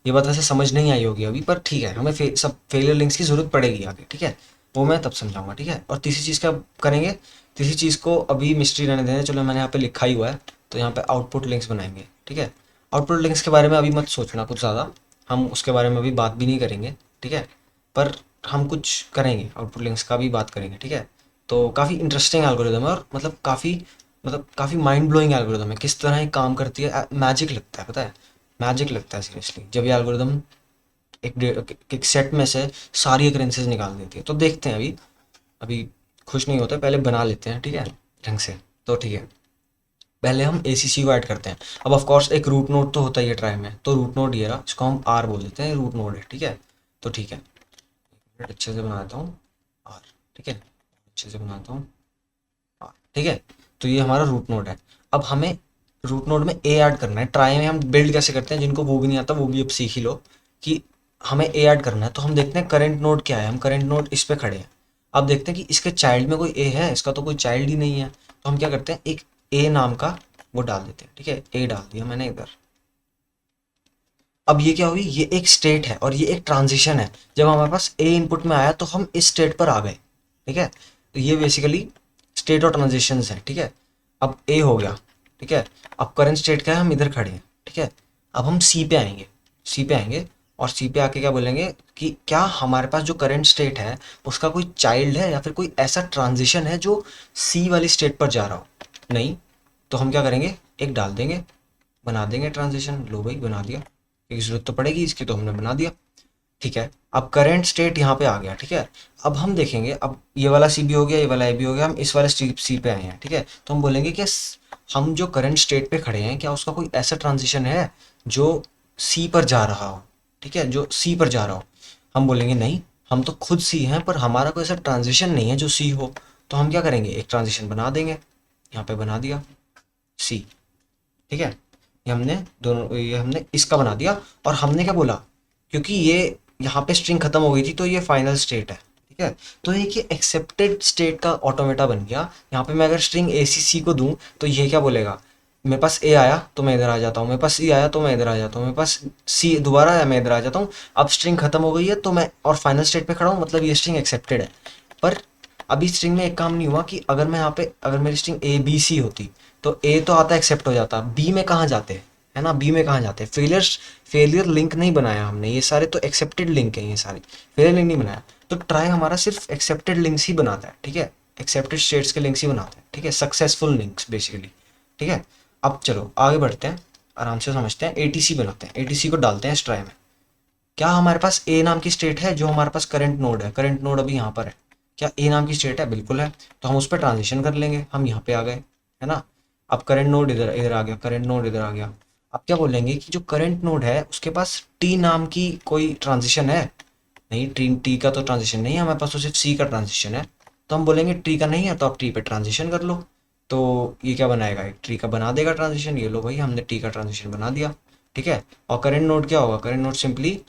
ये बात वैसे समझ नहीं आई होगी अभी, पर ठीक है, हमें सब फेलियर लिंक्स की ज़रूरत पड़ेगी आगे, ठीक है, वो मैं तब समझाऊंगा, ठीक है। और तीसरी चीज़ क्या करेंगे, तीसरी चीज़ को अभी मिस्ट्री रहने देना, चलो मैंने यहाँ पे लिखा ही हुआ है, तो यहाँ पे आउटपुट लिंक्स बनाएंगे, ठीक है। आउटपुट लिंक्स के बारे में अभी मत सोचना कुछ ज़्यादा, हम उसके बारे में अभी बात भी नहीं करेंगे, ठीक है। पर हम कुछ करेंगे, आउटपुट लिंक्स का भी बात करेंगे, ठीक है। तो काफ़ी इंटरेस्टिंग एल्गोरिदम है, और मतलब काफ़ी माइंड ब्लोइंग एल्गोरिदम है। किस तरह ये काम करती है, मैजिक लगता है, पता है, मैजिक लगता है सीरियसली, जब ये एल्गोरिदम एक सेट में से सारी अकरेंसेज निकाल देती है। तो देखते हैं, अभी अभी खुश नहीं होते, पहले बना लेते हैं, ठीक है, ढंग से। तो ठीक है, पहले हम ए सी सी को ऐड करते हैं। अब ऑफ कोर्स एक रूट नोड तो होता ही है ट्राई में, तो रूट नोड ये रहा, इसको हम आर बोल देते हैं, रूट नोड है, ठीक है। तो ठीक है, अच्छे से बना देता हूँ आर, ठीक है, अच्छे से बनाता हूँ आर, ठीक है। तो ये हमारा रूट नोड है। अब हमें रूट नोड में ए ऐड करना है। ट्राई में हम बिल्ड कैसे करते हैं, जिनको वो भी नहीं आता वो भी अब सीख ही लो कि हमें ए ऐड करना है। तो हम देखते हैं करंट नोड क्या है, हम करंट नोड इस पे खड़े हैं। अब देखते हैं कि इसके चाइल्ड में कोई ए है, इसका तो कोई चाइल्ड ही नहीं है। तो हम क्या करते हैं, एक ए नाम का वो डाल देते हैं, ठीक है, ए डाल दिया मैंने इधर। अब ये क्या हुई, ये एक स्टेट है और ये एक ट्रांजिशन है। जब हमारे पास ए इनपुट में आया तो हम इस स्टेट पर आ गए, ठीक है। तो ये बेसिकली स्टेट और ट्रांजिशंस है, ठीक है। अब ए हो गया, ठीक है। अब करंट स्टेट क्या है, हम इधर खड़े हैं, ठीक है। अब हम सी पे आएंगे, सी पे आएंगे, और सी पे आके क्या बोलेंगे कि क्या हमारे पास जो करंट स्टेट है उसका कोई चाइल्ड है या फिर कोई ऐसा ट्रांजिशन है जो सी वाली स्टेट पर जा रहा हो। नहीं, तो हम क्या करेंगे, एक डाल देंगे, बना देंगे ट्रांजिशन। लो भाई, बना दिया, क्योंकि जरूरत तो पड़ेगी इसकी, तो हमने बना दिया, ठीक है। अब करंट स्टेट यहाँ पे आ गया, ठीक है। अब हम देखेंगे, अब ये वाला सी भी हो गया, ये वाला ए भी हो गया, हम इस वाले सी पे आए हैं, ठीक है। तो हम बोलेंगे कि हम जो करंट स्टेट पे खड़े हैं, क्या उसका कोई ऐसा ट्रांजिशन है जो सी पर जा रहा हो, ठीक है, जो सी पर जा रहा हो। हम बोलेंगे नहीं, हम तो खुद सी हैं, पर हमारा कोई ऐसा ट्रांजिशन नहीं है जो सी हो। तो हम क्या करेंगे, एक ट्रांजिशन बना देंगे, यहाँ पे बना दिया सी, ठीक है। ये हमने इसका बना दिया। और हमने क्या बोला, क्योंकि ये यहाँ पे स्ट्रिंग खत्म हो गई थी तो ये फाइनल स्टेट है, ठीक है। तो एक ये एक्सेप्टेड स्टेट का ऑटोमेटा बन गया। यहाँ पे मैं अगर स्ट्रिंग ए सी सी को दूं तो ये क्या बोलेगा, मेरे पास ए आया तो मैं इधर आ जाता हूँ, मेरे पास सी आया तो मैं इधर आ जाता हूँ, मेरे पास सी दोबारा आया मैं इधर आ जाता हूँ। अब स्ट्रिंग खत्म हो गई है तो मैं और फाइनल स्टेट पे खड़ा हूँ, मतलब ये स्ट्रिंग एक्सेप्टेड है। पर अभी स्ट्रिंग में एक काम नहीं हुआ कि अगर मैं यहाँ पे, अगर मेरी स्ट्रिंग ए बी सी होती तो ए तो आता एक्सेप्ट हो जाता, बी में कहाँ जाते, है ना, बी में कहाँ जाते, फेलियर लिंक नहीं बनाया हमने, ये सारे तो एक्सेप्टेड लिंक हैं, ये सारे फेलियर लिंक नहीं बनाया। तो ट्राई हमारा सिर्फ एक्सेप्टेड लिंक्स ही बनाता है, ठीक है, एक्सेप्टेड स्टेट्स के लिंक्स ही बनाता है, ठीक है, सक्सेसफुल लिंक्स बेसिकली, ठीक है। अब चलो आगे बढ़ते हैं, आराम से समझते हैं, एटीसी बनाते हैं, एटीसी को डालते हैं इस ट्राई में। क्या हमारे पास ए नाम की स्टेट है, जो हमारे पास करंट नोड है, करंट नोड अभी यहाँ पर है, क्या ए नाम की स्टेट है, बिल्कुल है। तो हम उस पर ट्रांजिशन कर लेंगे, हम यहाँ पे आ गए, है ना। अब करंट नोड इधर इधर आ गया, करंट नोड इधर आ गया। अब क्या बोलेंगे कि जो करंट नोड है उसके पास टी नाम की कोई ट्रांजिशन है। नहीं, टी का तो ट्रांजिशन नहीं है हमारे पास, तो सिर्फ सी का ट्रांजिशन है। तो हम बोलेंगे ट्री का नहीं है तो आप ट्री पे ट्रांजिशन कर लो। तो ये क्या बनाएगा, एक ट्री का बना देगा ट्रांजिशन। ये लो भाई, हमने ट्री का ट्रांजिशन बना दिया, ठीक है। और करंट नोड क्या होगा, करंट नोड सिंपली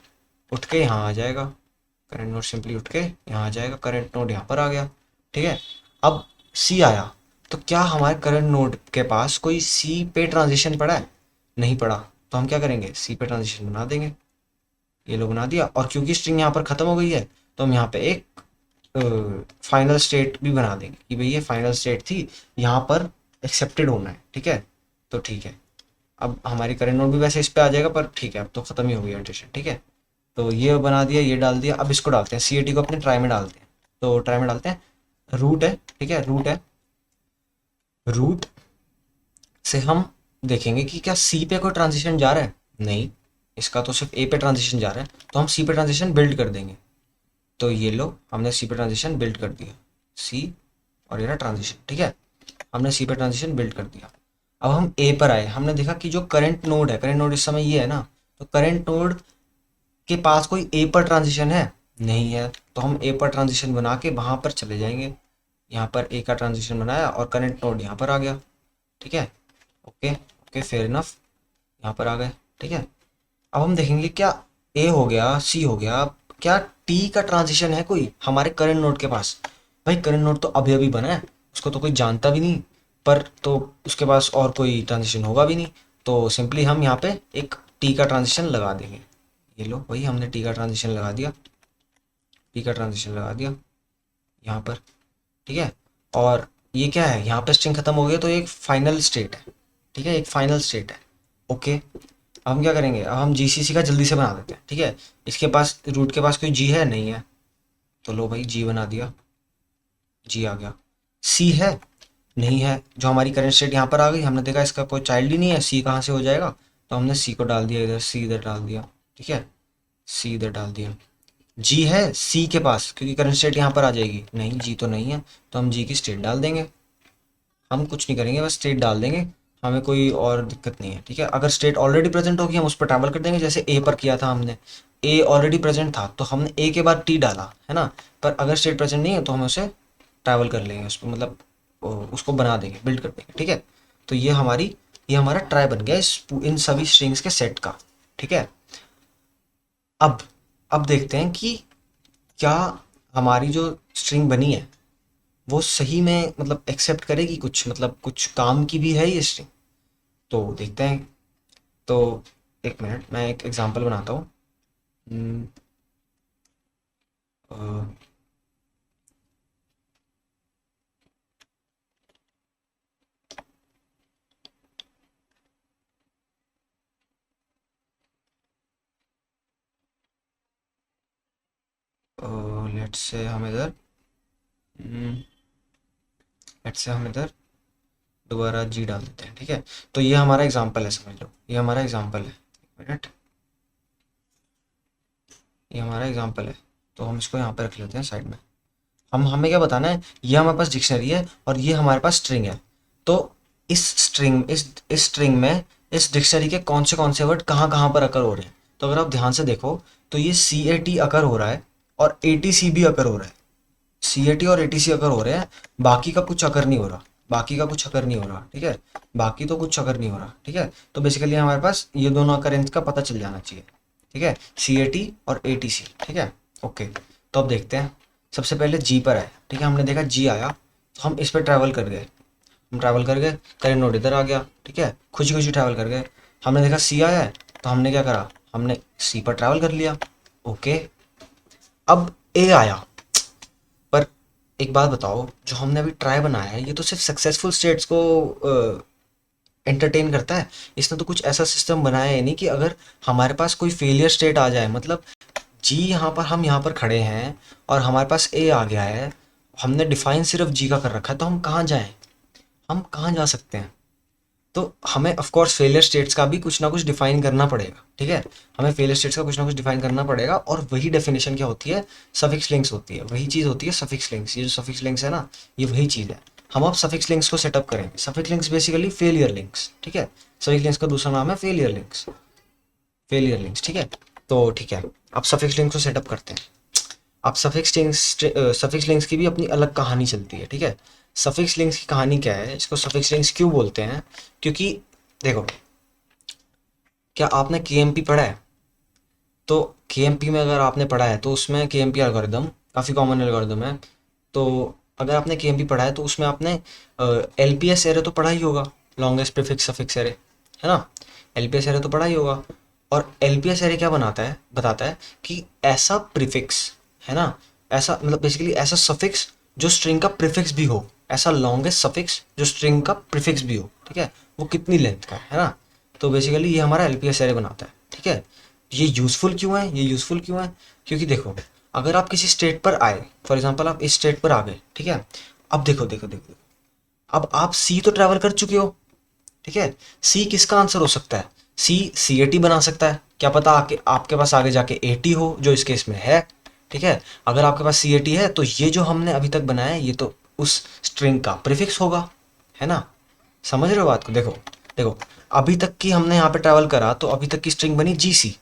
उठ के यहाँ आ जाएगा, करंट नोड सिंपली उठ के यहाँ आ जाएगा, करंट नोड यहाँ पर आ गया, ठीक है। अब सी आया, तो क्या हमारे करंट नोड के पास कोई सी पे ट्रांजिशन पड़ा है, नहीं पड़ा। तो हम क्या करेंगे, सी पे ट्रांजिशन बना देंगे, ये लो बना दिया। और क्योंकि स्ट्रिंग यहाँ पर खत्म हो गई है तो हम यहाँ पे एक फाइनल स्टेट भी बना देंगे कि भाई ये फाइनल स्टेट थी, यहाँ पर एक्सेप्टेड होना है, ठीक है। तो ठीक है, अब हमारी करंट नोड भी वैसे इस पे आ जाएगा, पर ठीक है अब तो खत्म ही हो गया इटरेशन, ठीक है। तो ये बना दिया, ये डाल दिया। अब इसको डालते हैं, सी ए टी को अपने ट्राई में डालते हैं। तो ट्राई में डालते हैं, रूट है, ठीक है, रूट है, रूट से हम देखेंगे कि क्या सी पे कोई ट्रांजिशन जा रहा है, नहीं, इसका तो सिर्फ ए पे ट्रांजिशन जा रहा है। तो हम सी पे ट्रांजिशन बिल्ड कर देंगे। तो ये लो, हमने सी पे ट्रांजिशन बिल्ड कर दिया, सी और ये रहा ट्रांजिशन, ठीक है। हमने सी पे ट्रांजिशन बिल्ड कर दिया। अब हम ए पर आए, हमने देखा कि जो करंट नोड है, करंट नोड इस समय ये है ना, तो करंट नोड के पास कोई ए पर ट्रांजिशन है, नहीं है। तो हम ए पर ट्रांजिशन बना के वहां पर चले जाएंगे, यहाँ पर ए का ट्रांजिशन बनाया और करंट नोड यहाँ पर आ गया, ठीक है। ओके ओके, फेयर इनफ, यहाँ पर आ गए, ठीक है। अब हम देखेंगे क्या ए हो गया, सी हो गया, क्या टी का ट्रांजिशन है कोई हमारे करंट नोड के पास। भाई करंट नोड तो अभी अभी बना है, उसको तो कोई जानता भी नहीं, पर तो उसके पास और कोई ट्रांजिशन होगा भी नहीं। तो सिंपली हम यहाँ पे एक टी का ट्रांजिशन लगा देंगे। ये लो भाई, हमने टी का ट्रांजिशन लगा दिया, टी का ट्रांजिशन लगा दिया यहाँ पर, ठीक है। और ये क्या है, यहाँ पे स्ट्रिंग खत्म हो गया तो ये एक फाइनल स्टेट है, ठीक है, एक फाइनल स्टेट है। ओके, अब हम क्या करेंगे, अब हम जीसीसी का जल्दी से बना देते हैं, ठीक है। इसके पास रूट के पास कोई जी है, नहीं है। तो लो भाई, जी बना दिया, जी आ गया। सी है, नहीं है। जो हमारी करंट स्टेट यहाँ पर आ गई, हमने देखा इसका कोई चाइल्ड ही नहीं है, सी कहाँ से हो जाएगा, तो हमने सी को डाल दिया इधर, सी इधर डाल दिया, ठीक है, सी इधर डाल दिया। जी है सी के पास, क्योंकि करंट स्टेट यहाँ पर आ जाएगी, नहीं जी तो नहीं है, तो हम जी की स्टेट डाल देंगे। हम कुछ नहीं करेंगे, बस स्टेट डाल देंगे, हमें कोई और दिक्कत नहीं है, ठीक है। अगर स्टेट ऑलरेडी प्रेजेंट होगी हम उस पर ट्रैवल कर देंगे, जैसे ए पर किया था हमने, ए ऑलरेडी प्रेजेंट था तो हमने ए के बाद टी डाला है ना। पर अगर स्टेट प्रेजेंट नहीं है तो हम उसे ट्रैवल कर लेंगे, उस पर मतलब उसको बना देंगे, बिल्ड कर देंगे, ठीक है। तो ये हमारा ट्राई बन गया इन सभी स्ट्रिंग्स के सेट का, ठीक है। अब अब देखते हैं कि क्या हमारी जो स्ट्रिंग बनी है वो सही में मतलब एक्सेप्ट करेगी कुछ, मतलब कुछ काम की भी है ये स्ट्रिंग, तो देखते हैं। तो एक मिनट, मैं एक एग्जांपल बनाता हूँ। लेट्स से हम इधर लेट्स से हम इधर दोबारा जी डाल देते हैं, ठीक है। तो ये हमारा एग्जांपल है, समझ लो ये हमारा एग्जांपल है, एक मिनट, ये हमारा एग्जांपल है। तो हम इसको यहाँ पे रख लेते हैं साइड में। हमें क्या बताना है, ये हमारे पास डिक्शनरी है और ये हमारे पास स्ट्रिंग है। तो इस स्ट्रिंग में इस डिक्शनरी के कौन से वर्ड कहाँ कहाँ पर अकर हो रहे हैं। तो अगर आप ध्यान से देखो तो ये सी ए टी अकर हो रहा है और ए टी सी भी अकर हो रहा है, सी ए टी और ए टी सी अकर हो रहे हैं, बाकी का कुछ अकर नहीं हो रहा, बाकी का कुछ अकर नहीं हो रहा, ठीक है। बाकी तो कुछ अकर नहीं हो रहा, ठीक है। तो बेसिकली हमारे पास ये दोनों अकरेंस का पता चल जाना चाहिए, ठीक है, सी ए टी और ए टी सी, ठीक है। ओके, तो अब देखते हैं। सबसे पहले जी पर आए, ठीक है, हमने देखा जी आया तो हम इस पर ट्रैवल कर गए, हम ट्रैवल कर गए, करेंट नोड इधर आ गया, ठीक है, खुशी खुशी ट्रैवल कर गए। हमने देखा सी आया है तो हमने क्या करा, हमने सी पर ट्रैवल कर लिया। ओके, अब ए आया, पर एक बात बताओ, जो हमने अभी ट्राई बनाया है ये तो सिर्फ सक्सेसफुल स्टेट्स को एंटरटेन करता है, इसने तो कुछ ऐसा सिस्टम बनाया है नहीं कि अगर हमारे पास कोई फेलियर स्टेट आ जाए, मतलब जी यहाँ पर, हम यहाँ पर खड़े हैं और हमारे पास ए आ गया है, हमने डिफाइन सिर्फ जी का कर रखा है, तो हम कहाँ जाएं, हम कहाँ जा सकते हैं। तो हमें ऑफ कोर्स फेलियर स्टेट्स का भी कुछ ना कुछ डिफाइन करना पड़ेगा, ठीक है। हमें फेलियर स्टेट्स का कुछ ना कुछ डिफाइन करना पड़ेगा, और वही डेफिनेशन क्या होती है, सफिक्स लिंक्स होती है, वही चीज़ होती है सफिक्स लिंक्स। ये जो सफिक्स लिंक्स है ना, ये वही चीज़ है। हम अब सफिक्स लिंक्स को सेटअप करेंगे। Suffix links basically failure links, ठीक है। सफिक्स लिंक्स का दूसरा नाम है फेलियर लिंक्स, फेलियर लिंक्स, ठीक है। तो ठीक है, अब सफिक्स लिंक्स को सेटअप करते हैं। अब सफिक्स लिंक्स की भी अपनी अलग कहानी चलती है, ठीक है। सफिक्स लिंक्स की कहानी क्या है, इसको सफिक्स लिंक्स क्यों बोलते हैं, क्योंकि देखो, क्या आपने के पढ़ा है, तो के में अगर आपने पढ़ा है तो उसमें के एल्गोरिदम काफ़ी कॉमन एल्गोरिदम है। तो अगर आपने के पढ़ा है तो उसमें आपने एल पी एस एरे तो पढ़ा ही होगा, लॉन्गेस्ट प्रीफिक्स सफिक्स एरे, है ना। एल पी एस एरे तो पढ़ा ही होगा। और एल पी एस एरे क्या बनाता है, बताता है कि ऐसा प्रीफिक्स, है ना, ऐसा मतलब बेसिकली ऐसा सफिक्स जो स्ट्रिंग का प्रीफिक्स भी हो, ऐसा लॉन्गेस्ट सफिक्स जो स्ट्रिंग का प्रीफिक्स भी हो, ठीक है, वो कितनी लेंथ का है ना। तो बेसिकली ये हमारा एल पी एस एरे बनाता है, ठीक है। ये यूज़फुल क्यों है, ये यूज़फुल क्यों है, क्योंकि देखो, अगर आप किसी स्टेट पर आए, फॉर एग्जांपल आप इस स्टेट पर आ गए, ठीक है। अब देखो देखो देखो देखो, अब आप सी तो ट्रैवल कर चुके हो, ठीक है। सी किसका आंसर हो सकता है, सी ए टी बना सकता है, क्या पता आपके पास आगे जाके ए टी हो, जो इस केस में है, ठीक है। अगर आपके पास सी ए टी है तो ये जो हमने अभी तक बनाया है ये तो उस स्ट्रिंग का प्रीफिक्स होगा, है ना। समझ रहे हो बात को, देखो देखो, अभी तक की हमने यहाँ पे ट्रैवल करा तो अभी तक की स्ट्रिंग बनी जी सी,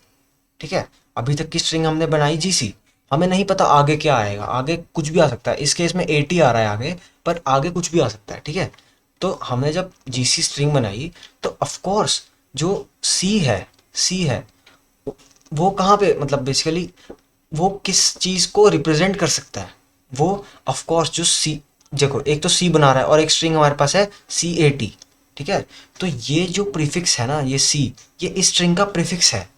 ठीक है। अभी तक की स्ट्रिंग हमने बनाई जी सी, हमें नहीं पता आगे क्या आएगा, आगे कुछ भी आ सकता है, इस केस में ए टी आ रहा है आगे, पर आगे कुछ भी आ सकता है, ठीक है। तो हमने जब जी सी स्ट्रिंग बनाई तो ऑफ कोर्स जो सी है वो कहाँ पे, मतलब बेसिकली वो किस चीज़ को रिप्रेजेंट कर सकता है, वो ऑफ कोर्स जो सी, देखो एक तो सी बना रहा है और एक स्ट्रिंग हमारे पास है सी ए टी, ठीक है। तो ये जो प्रीफिक्स है ना, ये सी, ये इस स्ट्रिंग का प्रीफिक्स है,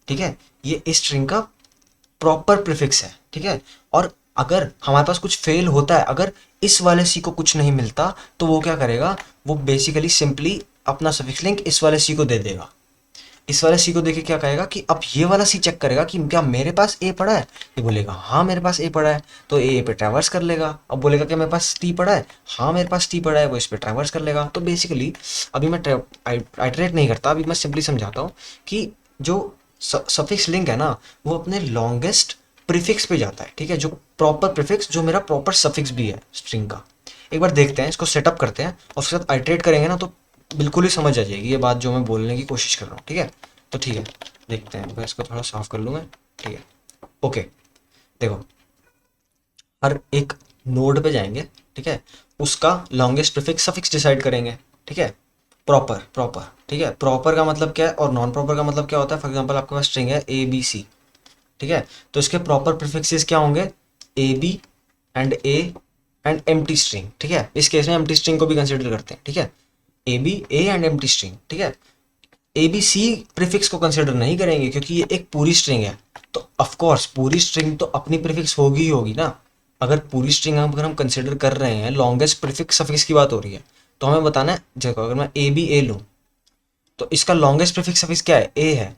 ठीक है, ये इस स्ट्रिंग का प्रॉपर प्रीफिक्स है, ठीक है। और अगर हमारे पास कुछ फेल होता है, अगर इस वाले सी को कुछ नहीं मिलता तो वो क्या करेगा, वो बेसिकली सिंपली अपना सफिक्स लिंक इस वाले सी को दे देगा। इस वाले सी को देखे क्या कहेगा कि अब ये वाला सी चेक करेगा कि क्या मेरे पास ए पड़ा है। ये बोलेगा हाँ मेरे पास ए पड़ा है, तो ए पे ट्रैवर्स कर लेगा। अब बोलेगा कि मेरे पास टी पड़ा है, हाँ मेरे पास टी पड़ा है, वो इस पे ट्रैवर्स कर लेगा। तो बेसिकली अभी मैं आइटरेट नहीं करता, अभी मैं सिंपली समझाता हूँ कि जो सफिक्स लिंक है ना, वो अपने लॉन्गेस्ट प्रीफिक्स पे जाता है, ठीक है, जो प्रॉपर प्रीफिक्स, जो मेरा प्रॉपर सफिक्स भी है स्ट्रिंग का। एक बार देखते हैं, इसको सेटअप करते हैं और उसके साथ आइटरेट करेंगे ना, तो बिल्कुल ही समझ आ जाएगी ये बात जो मैं बोलने की कोशिश कर रहा हूँ, ठीक है। तो ठीक है, देखते हैं, मैं इसको थोड़ा साफ कर लूँ मैं, ठीक है। ओके, देखो, हर एक नोड पे जाएंगे, ठीक है, उसका लॉन्गेस्ट प्रीफिक्स सफिक्स डिसाइड करेंगे, ठीक है। प्रॉपर प्रॉपर, ठीक है, प्रॉपर का मतलब क्या है और नॉन प्रॉपर का मतलब क्या होता है। फॉर एग्जांपल आपके पास स्ट्रिंग है ए बी सी, ठीक है, तो इसके प्रॉपर प्रीफिक्सेस क्या होंगे, A B and A and empty string, ठीक है। इस केस में एम्प्टी स्ट्रिंग को भी कंसिडर करते हैं, ठीक है, A B A and empty string, ठीक है। ए बी सी प्रीफिक्स को कंसिडर नहीं करेंगे क्योंकि ये एक पूरी स्ट्रिंग है। तो ऑफ कोर्स पूरी स्ट्रिंग तो अपनी प्रीफिक्स होगी ही होगी ना। अगर पूरी स्ट्रिंग अगर हम कंसिडर कर रहे हैं, लॉन्गेस्ट प्रीफिक्स सफिक्स की बात हो रही है, तो हमें बताना है, देखो अगर मैं ए बी ए लूँ, तो इसका लॉन्गेस्ट प्रीफिक्स सफिक्स क्या है, ए है,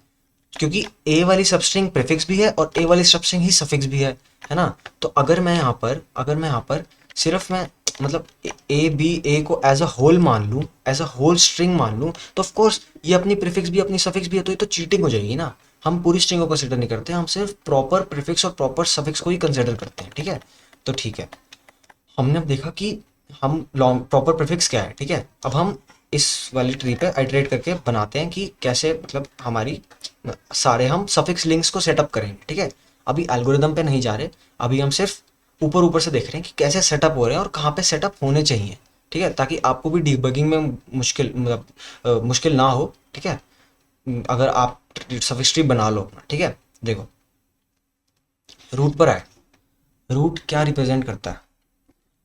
क्योंकि ए वाली सबस्ट्रिंग प्रीफिक्स भी है और ए वाली सबस्ट्रिंग ही सफिक्स भी है ना। तो अगर मैं यहाँ पर सिर्फ मैं मतलब ए बी ए को एज अ होल मान लूँ, एज अ होल स्ट्रिंग मान लूँ, तो ऑफ कोर्स ये अपनी प्रीफिक्स भी अपनी सफिक्स भी है, तो ये तो चीटिंग हो जाएगी ना। हम पूरी स्ट्रिंग को कंसिडर नहीं करते, हम सिर्फ प्रॉपर प्रीफिक्स और प्रॉपर सफिक्स को ही कंसिडर करते हैं, ठीक है। तो ठीक है, हमने अब देखा कि हम लॉन्ग प्रॉपर प्रीफिक्स क्या है, ठीक है। अब हम इस वाली ट्री पे आइटरेट करके बनाते हैं कि कैसे मतलब हमारी सारे हम सफिक्स लिंक्स को सेटअप करेंगे, ठीक है। अभी एल्गोरिदम पे नहीं जा रहे, अभी हम सिर्फ ऊपर ऊपर से देख रहे हैं कि कैसे सेटअप हो रहे हैं और कहाँ पे सेटअप होने चाहिए, ठीक है, ताकि आपको भी डिबगिंग में मुश्किल मतलब मुश्किल ना हो, ठीक है। अगर आप सफिक्स ट्री बना लो अपना, ठीक है। देखो, रूट पर आए, रूट क्या रिप्रेजेंट करता है।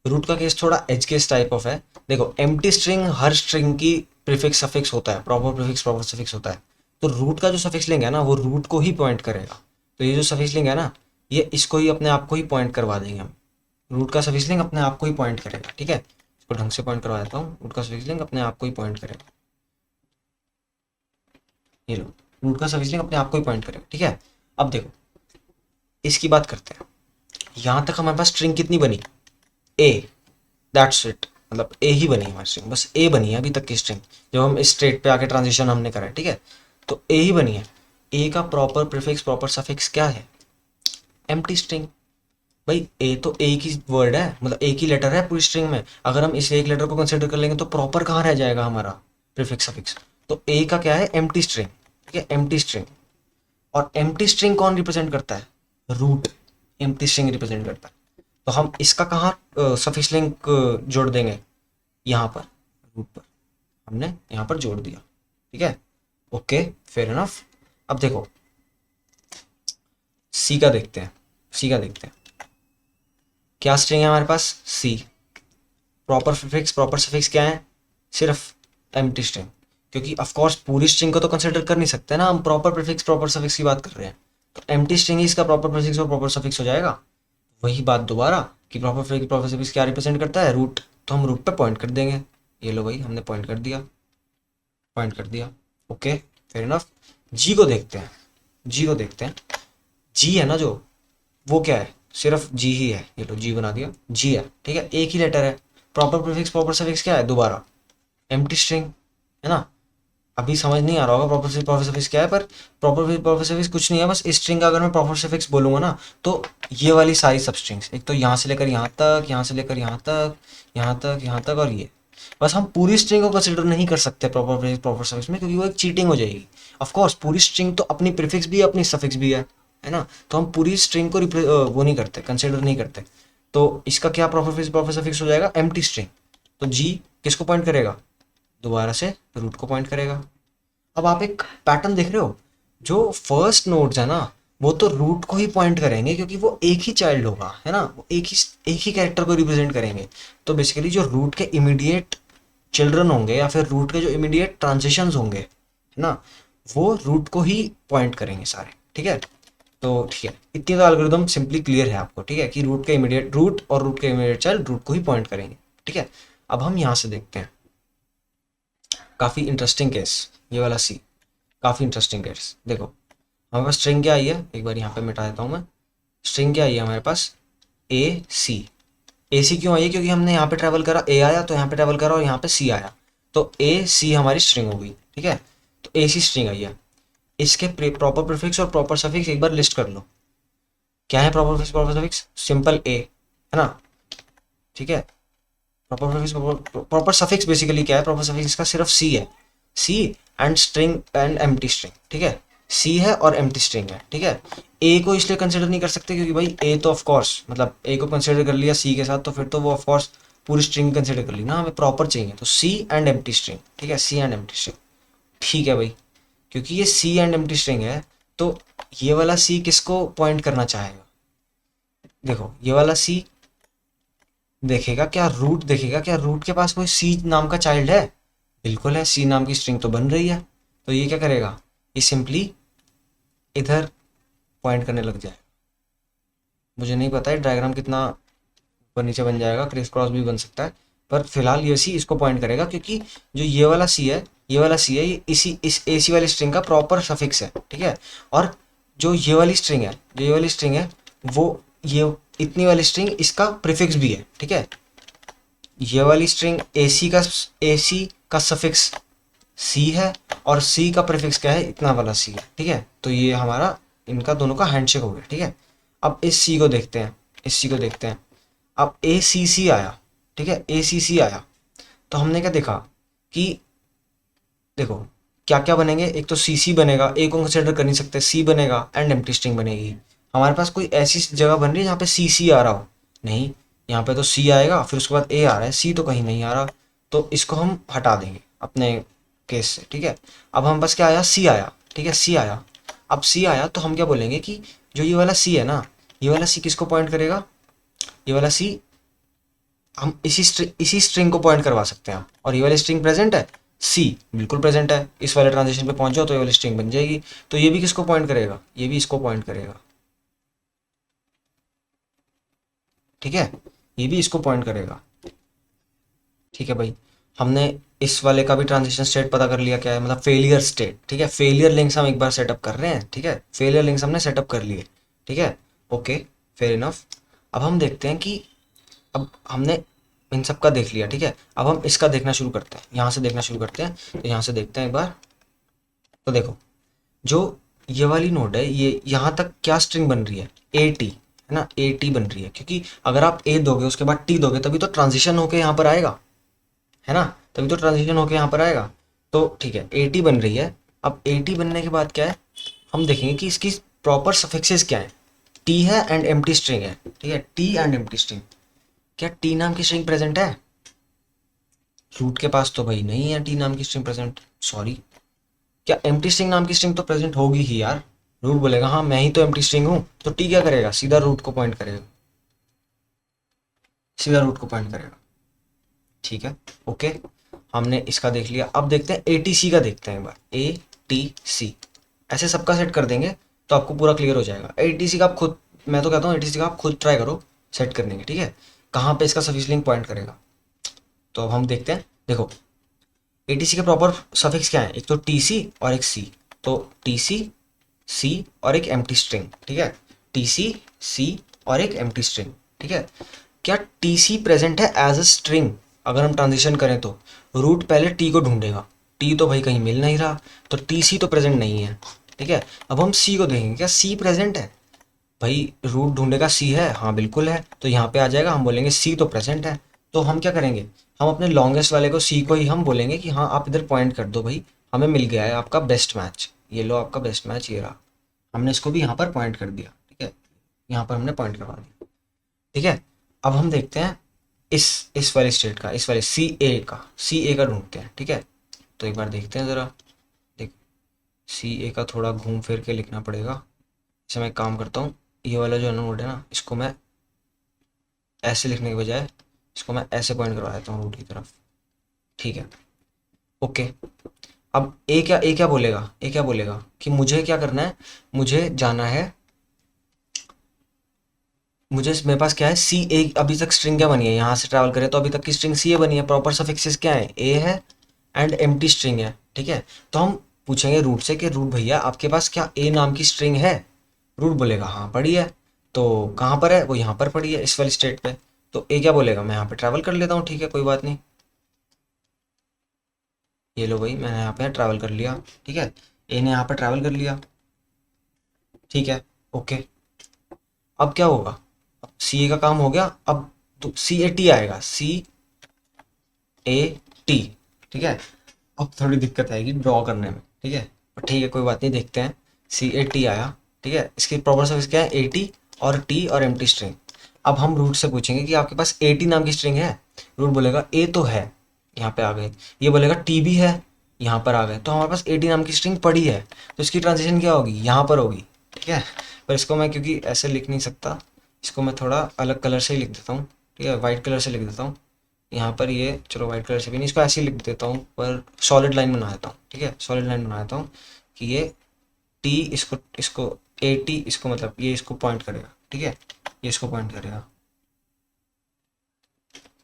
रूट का केस थोड़ा एज केस टाइप ऑफ है। देखो, एम्प्टी स्ट्रिंग हर स्ट्रिंग की प्रीफिक्स सफिक्स होता है, प्रॉपर प्रीफिक्स प्रॉपर सफिक्स होता है। तो रूट का जो सफिक्स लिंक है ना, वो रूट को ही पॉइंट करेगा। तो ये जो सफिक्स लिंक है ना, ये इसको ही अपने आप को ही पॉइंट करवा देंगे हम। रूट का सफिक्स लिंक अपने आप को ही पॉइंट करेगा, ठीक है। इसको ढंग से पॉइंट करवा देता हूँ, रूट का सफिक्स लिंक अपने आप को ही पॉइंट करेगा। ये लो, रूट का सफिक्स लिंक अपने आप को ही पॉइंट करेगा, ठीक है। अब देखो, इसकी बात करते हैं। यहाँ तक हमारे पास स्ट्रिंग कितनी बनी, ए, दैट्स इट, मतलब ए ही बनी है हमारी स्ट्रिंग, बस ए बनी है अभी तक की स्ट्रिंग। जब हम इस स्टेट पे आके ट्रांजिशन हमने करा है, ठीक है, तो ए ही बनी है। ए का प्रॉपर प्रीफिक्स प्रॉपर सफिक्स क्या है, एम्प्टी स्ट्रिंग। भाई ए तो एक ही वर्ड है, मतलब एक ही लेटर है पूरी स्ट्रिंग में। अगर हम इस एक लेटर को कंसिडर कर लेंगे तो प्रॉपर कहाँ रह जाएगा हमारा प्रीफिक्स सफिक्स। तो ए का क्या है, एम्प्टी स्ट्रिंग, ठीक है, एम्प्टी स्ट्रिंग। और एम्प्टी स्ट्रिंग कौन रिप्रेजेंट करता है, रूट एम्प्टी स्ट्रिंग रिप्रेजेंट करता है। तो हम इसका कहाँ सफिक्स लिंक जोड़ देंगे, यहाँ पर, रूट पर हमने यहाँ पर जोड़ दिया, ठीक है। Okay, fair enough. अब देखो, सी का देखते हैं, सी का देखते हैं, क्या स्ट्रिंग है हमारे पास, सी। प्रॉपर प्रीफिक्स प्रॉपर सफिक्स क्या है, सिर्फ एम्प्टी स्ट्रिंग। क्योंकि ऑफ कोर्स पूरी स्ट्रिंग को तो कंसिडर कर नहीं सकते ना, हम प्रॉपर प्रीफिक्स प्रॉपर सफिक्स की बात कर रहे हैं। तो एम्प्टी स्ट्रिंग ही इसका प्रॉपर प्रीफिक्स और प्रॉपर सफिक्स हो जाएगा। वही बात दोबारा कि प्रॉपर प्रीफिक्स प्रॉपर सफिक्स क्या रिप्रेजेंट करता है, रूट। तो हम रूट पे पॉइंट कर देंगे। ये लो भाई, हमने पॉइंट कर दिया, पॉइंट कर दिया। Okay, fair enough. जी को देखते हैं, जी को देखते हैं। जी है ना जो, वो क्या है, सिर्फ जी ही है। ये लो, जी बना दिया, जी है, ठीक है, एक ही लेटर है। प्रॉपर प्रीफिक्स प्रॉपर सफिक्स क्या है, दोबारा एम्प्टी स्ट्रिंग, है ना। अभी समझ नहीं आ रहा होगा प्रॉपर प्रॉपर सफिक्स क्या है, पर प्रॉपर प्रॉपर सफिक्स कुछ नहीं है, बस स्ट्रिंग का अगर मैं प्रॉपर सफिक्स बोलूंगा ना, तो ये वाली सारी सब स्ट्रिंग्स, एक तो यहाँ से लेकर यहाँ तक, यहाँ से लेकर यहाँ तक, यहाँ तक, यहाँ तक, और ये, बस हम पूरी स्ट्रिंग को कंसिडर नहीं कर सकते प्रॉपर प्रॉपर सफिक्स में, क्योंकि वो एक चीटिंग हो जाएगी। ऑफ कोर्स पूरी स्ट्रिंग तो अपनी प्रीफिक्स भी है अपनी सफिक्स भी है ना। तो हम पूरी स्ट्रिंग को वो नहीं करते, कंसिडर नहीं करते। तो इसका क्या प्रॉपर सफिक्स हो जाएगा, एम्प्टी स्ट्रिंग। तो जी किसको पॉइंट करेगा, दोबारा से रूट को पॉइंट करेगा। अब आप एक पैटर्न देख रहे हो, जो फर्स्ट नोड्स है ना, वो तो रूट को ही पॉइंट करेंगे क्योंकि वो एक ही चाइल्ड होगा, है ना, वो एक ही कैरेक्टर को रिप्रेजेंट करेंगे। तो बेसिकली जो रूट के इमीडिएट चिल्ड्रन होंगे या फिर रूट के जो इमीडिएट ट्रांजिशंस होंगे, है ना, वो रूट को ही पॉइंट करेंगे सारे, ठीक है। तो ठीक है, इतनी तो एल्गोरिथम सिंपली क्लियर है आपको, ठीक है, कि रूट के इमीडिएट रूट और रूट के इमीडिएट चाइल्ड रूट को ही पॉइंट करेंगे, ठीक है। अब हम यहाँ से देखते हैं, काफ़ी इंटरेस्टिंग केस, ये वाला सी। काफ़ी इंटरेस्टिंग केस। देखो हमारे पास स्ट्रिंग क्या आई है, एक बार यहाँ पे मिटा देता हूँ मैं। स्ट्रिंग क्या आई है हमारे पास, ए सी। ए सी क्यों आई है, क्योंकि हमने यहाँ पे ट्रैवल करा, ए आया तो यहाँ पे ट्रैवल करा और यहाँ पे सी आया, तो ए सी हमारी स्ट्रिंग हो गई। ठीक है, तो ए सी स्ट्रिंग आई है। इसके प्रॉपर प्रीफिक्स और प्रॉपर सफिक्स एक बार लिस्ट कर लो। क्या है proper prefix proper suffix, simple A है ना। ठीक है, proper prefix proper suffix basically क्या है, प्रॉपर सफिक्स का सिर्फ सी है। C and string and empty string. ठीक है, सी है और एम्प्टी स्ट्रिंग है। ठीक है, ए को इसलिए कंसिडर नहीं कर सकते क्योंकि भाई ए तो ऑफ कोर्स, मतलब ए को कंसिडर कर लिया सी के साथ तो फिर तो वो ऑफ कोर्स पूरी स्ट्रिंग कंसिडर कर ली ना, हमें प्रॉपर चाहिए तो सी एंड एम्प्टी स्ट्रिंग। ठीक है, सी एंड एम्प्टी स्ट्रिंग। ठीक है भाई, क्योंकि ये सी एंड एम्प्टी स्ट्रिंग है तो ये वाला सी किसको पॉइंट करना चाहेगा, देखो ये वाला सी देखेगा क्या, रूट देखेगा क्या, रूट के पास कोई सी नाम का चाइल्ड है, बिल्कुल है, सी नाम की स्ट्रिंग तो बन रही है। तो ये क्या करेगा, ये सिंपली इधर पॉइंट करने लग जाए। मुझे नहीं पता है डायग्राम कितना ऊपर नीचे बन जाएगा, क्रिस क्रॉस भी बन सकता है, पर फिलहाल ये सी इसको पॉइंट करेगा क्योंकि जो ये वाला सी है, ये वाला सी है, ये इसी इस ए सी वाली स्ट्रिंग का प्रॉपर सफिक्स है। ठीक है, और जो ये वाली स्ट्रिंग है, जो ये वाली स्ट्रिंग है वो ये इतनी वाली स्ट्रिंग इसका प्रीफिक्स भी है। ठीक है, ये वाली स्ट्रिंग एसी का सफिक्स सी है और सी का प्रीफिक्स क्या है, इतना वाला सी है। ठीक है, तो ये हमारा इनका दोनों का हैंडशेक हो गया। ठीक है, अब इस सी को देखते हैं, इस सी को देखते हैं। अब ए सी सी आया। ठीक है, ए सी सी आया तो हमने क्या देखा कि देखो क्या क्या बनेंगे, एक तो सी सी बनेगा, ए को कंसिडर कर नहीं सकते, सी बनेगा एंड एम्प्टी स्ट्रिंग बनेगी। हमारे पास कोई ऐसी जगह बन रही है जहाँ पे सी सी आ रहा हो, नहीं, यहाँ पे तो सी आएगा फिर उसके बाद ए आ रहा है, सी तो कहीं नहीं आ रहा, तो इसको हम हटा देंगे अपने केस से। ठीक है, अब हम बस क्या आया, सी आया। ठीक है, सी आया। अब सी आया तो हम क्या बोलेंगे कि जो ये वाला सी है ना, ये वाला सी किसको पॉइंट करेगा, ये वाला सी हम इसी स्ट्रिंग को पॉइंट करवा सकते हैं। और ये वाली स्ट्रिंग प्रेजेंट है, सी बिल्कुल प्रेजेंट है, इस वाले ट्रांजिशन पे पहुंच जाओ तो ये वाली स्ट्रिंग बन जाएगी। तो ये भी किसको पॉइंट करेगा, ये भी इसको पॉइंट करेगा। ठीक है, ये भी इसको पॉइंट करेगा। ठीक है भाई, हमने इस वाले का भी ट्रांजिशन स्टेट पता कर लिया क्या है, मतलब फेलियर स्टेट। ठीक है, फेलियर लिंक्स हम एक बार सेटअप कर रहे हैं। ठीक है, फेलियर लिंक्स हमने सेटअप कर लिए। ठीक है, ओके, फेयर इनफ। अब हम देखते हैं कि अब हमने इन सब का देख लिया। ठीक है, अब हम इसका देखना शुरू करते हैं, यहाँ से देखना शुरू करते हैं। तो यहाँ से देखते हैं एक बार। तो देखो जो ये वाली नोड है, ये यहाँ तक क्या स्ट्रिंग बन रही है, ए टी है ना, ए टी बन रही है, क्योंकि अगर आप ए दोगे उसके बाद टी दोगे तभी तो ट्रांजिशन होके यहाँ पर आएगा, है ना, तभी तो ट्रांजिशन होके यहाँ पर आएगा। तो ठीक है, ए टी बन रही है। अब ए टी बनने के बाद क्या है, हम देखेंगे कि इसकी प्रॉपर सफिक्सेस क्या है। टी है एंड एम्प्टी स्ट्रिंग है। ठीक है, टी एंड एम्प्टी स्ट्रिंग। क्या टी नाम की स्ट्रिंग प्रेजेंट है, रूट के पास तो भाई नहीं है टी नाम की स्ट्रिंग प्रेजेंट, सॉरी। क्या एम्प्टी स्ट्रिंग नाम की स्ट्रिंग तो प्रेजेंट होगी ही यार, रूट बोलेगा हाँ मैं ही तो एम्प्टी स्ट्रिंग हूँ, तो टी क्या करेगा, सीधा रूट को पॉइंट करेगा, सीधा रूट को पॉइंट करेगा। ठीक है, ओके, हमने इसका देख लिया। अब देखते हैं ए टी सी का, देखते हैं एक बार ए टी सी, ऐसे सबका सेट कर देंगे तो आपको पूरा क्लियर हो जाएगा। ए टी सी का आप खुद, मैं तो कहता हूँ ए टी सी का आप खुद ट्राई करो सेट करने की। ठीक है, कहाँ पे इसका सफिक्स लिंक पॉइंट करेगा। तो अब हम देखते हैं, देखो एटीसी के प्रॉपर सफिक्स क्या है, एक तो टी सी और एक सी। तो टी सी सी और एक एम्प्टी स्ट्रिंग। ठीक है, टी सी सी और एक एम्प्टी स्ट्रिंग। ठीक है, क्या टी सी प्रेजेंट है एज अ स्ट्रिंग, अगर हम ट्रांजिशन करें तो रूट पहले टी को ढूंढेगा, टी तो भाई कहीं मिल नहीं रहा, तो टी सी तो प्रेजेंट नहीं है। ठीक है, अब हम सी को देखेंगे, क्या सी प्रेजेंट है, भाई रूट ढूंढेगा सी है, हाँ बिल्कुल है, तो यहाँ पे आ जाएगा, हम बोलेंगे सी तो प्रेजेंट है। तो हम क्या करेंगे, हम अपने लॉन्गेस्ट वाले को सी को ही हम बोलेंगे कि हाँ आप इधर पॉइंट कर दो भाई, हमें मिल गया है आपका बेस्ट मैच, ये लो आपका बेस्ट मैच ये रहा। हमने इसको भी यहाँ पर पॉइंट कर दिया। ठीक है, यहाँ पर हमने पॉइंट करवा दिया। ठीक है, अब हम देखते हैं इस वाले स्टेट का, इस वाले सी ए का ढूंढते हैं। ठीक है, तो एक बार देखते हैं ज़रा, देख सी ए का थोड़ा घूम फिर के लिखना पड़ेगा। जैसे मैं एक काम करता हूँ, ये वाला जो नोड है ना, इसको मैं ऐसे लिखने के बजाय इसको मैं ऐसे पॉइंट करवा देता हूँ रूट की तरफ। ठीक है, ओके। अब ए क्या बोलेगा, ए क्या बोलेगा कि मुझे क्या करना है, मुझे जाना है, मुझे मेरे पास क्या है सी ए, अभी तक स्ट्रिंग क्या बनी है, यहाँ से ट्रैवल करें तो अभी तक की स्ट्रिंग सी ए बनी है, प्रॉपर सफिक्सेस क्या है, ए है एंड एम्प्टी स्ट्रिंग है। ठीक है, तो हम पूछेंगे रूट से कि रूट भैया आपके पास क्या ए नाम की स्ट्रिंग है। रूट बोलेगा हाँ पड़ी है। तो कहाँ पर है, वो यहाँ पर पड़ी है इस वाली स्टेट पे। तो ए क्या बोलेगा, मैं यहाँ पे ट्रैवल कर लेता हूँ, ठीक है कोई बात नहीं। ये लो भाई, मैंने यहाँ पे ट्रैवल कर लिया, ठीक है। ए ने यहाँ पे ट्रैवल कर लिया, ठीक है, ओके। अब क्या होगा, अब सी ए का काम हो गया। अब तो सी ए टी आएगा, सी ए टी, ठीक है। अब थोड़ी दिक्कत आएगी ड्रॉ करने में, ठीक है, पर ठीक है कोई बात नहीं, देखते हैं। सी ए टी आया, ठीक है। इसकी प्रॉपर सर्विस क्या है, ए टी और टी और एम टी स्ट्रिंग। अब हम रूट से पूछेंगे कि आपके पास ए टी नाम की स्ट्रिंग है। रूट बोलेगा ए तो है, यहाँ पे आ गए। ये बोलेगा टी भी है, यहाँ पर आ गए। तो हमारे पास ए टी नाम की स्ट्रिंग पड़ी है, तो इसकी ट्रांजिशन क्या होगी, यहाँ पर होगी, ठीक है। पर इसको मैं क्योंकि ऐसे लिख नहीं सकता, इसको मैं थोड़ा अलग कलर से ही लिख देता हूँ, ठीक है, वाइट कलर से लिख देता हूँ। यहाँ पर ये चलो वाइट कलर से भी नहीं, इसको ऐसे ही लिख देता हूँ, पर सॉलिड लाइन बना देता हूँ, ठीक है, सॉलिड लाइन बना देता हूँ कि ये टी इसको इसको ए टी इसको मतलब ये इसको पॉइंट करेगा, ठीक है, ये इसको पॉइंट करेगा,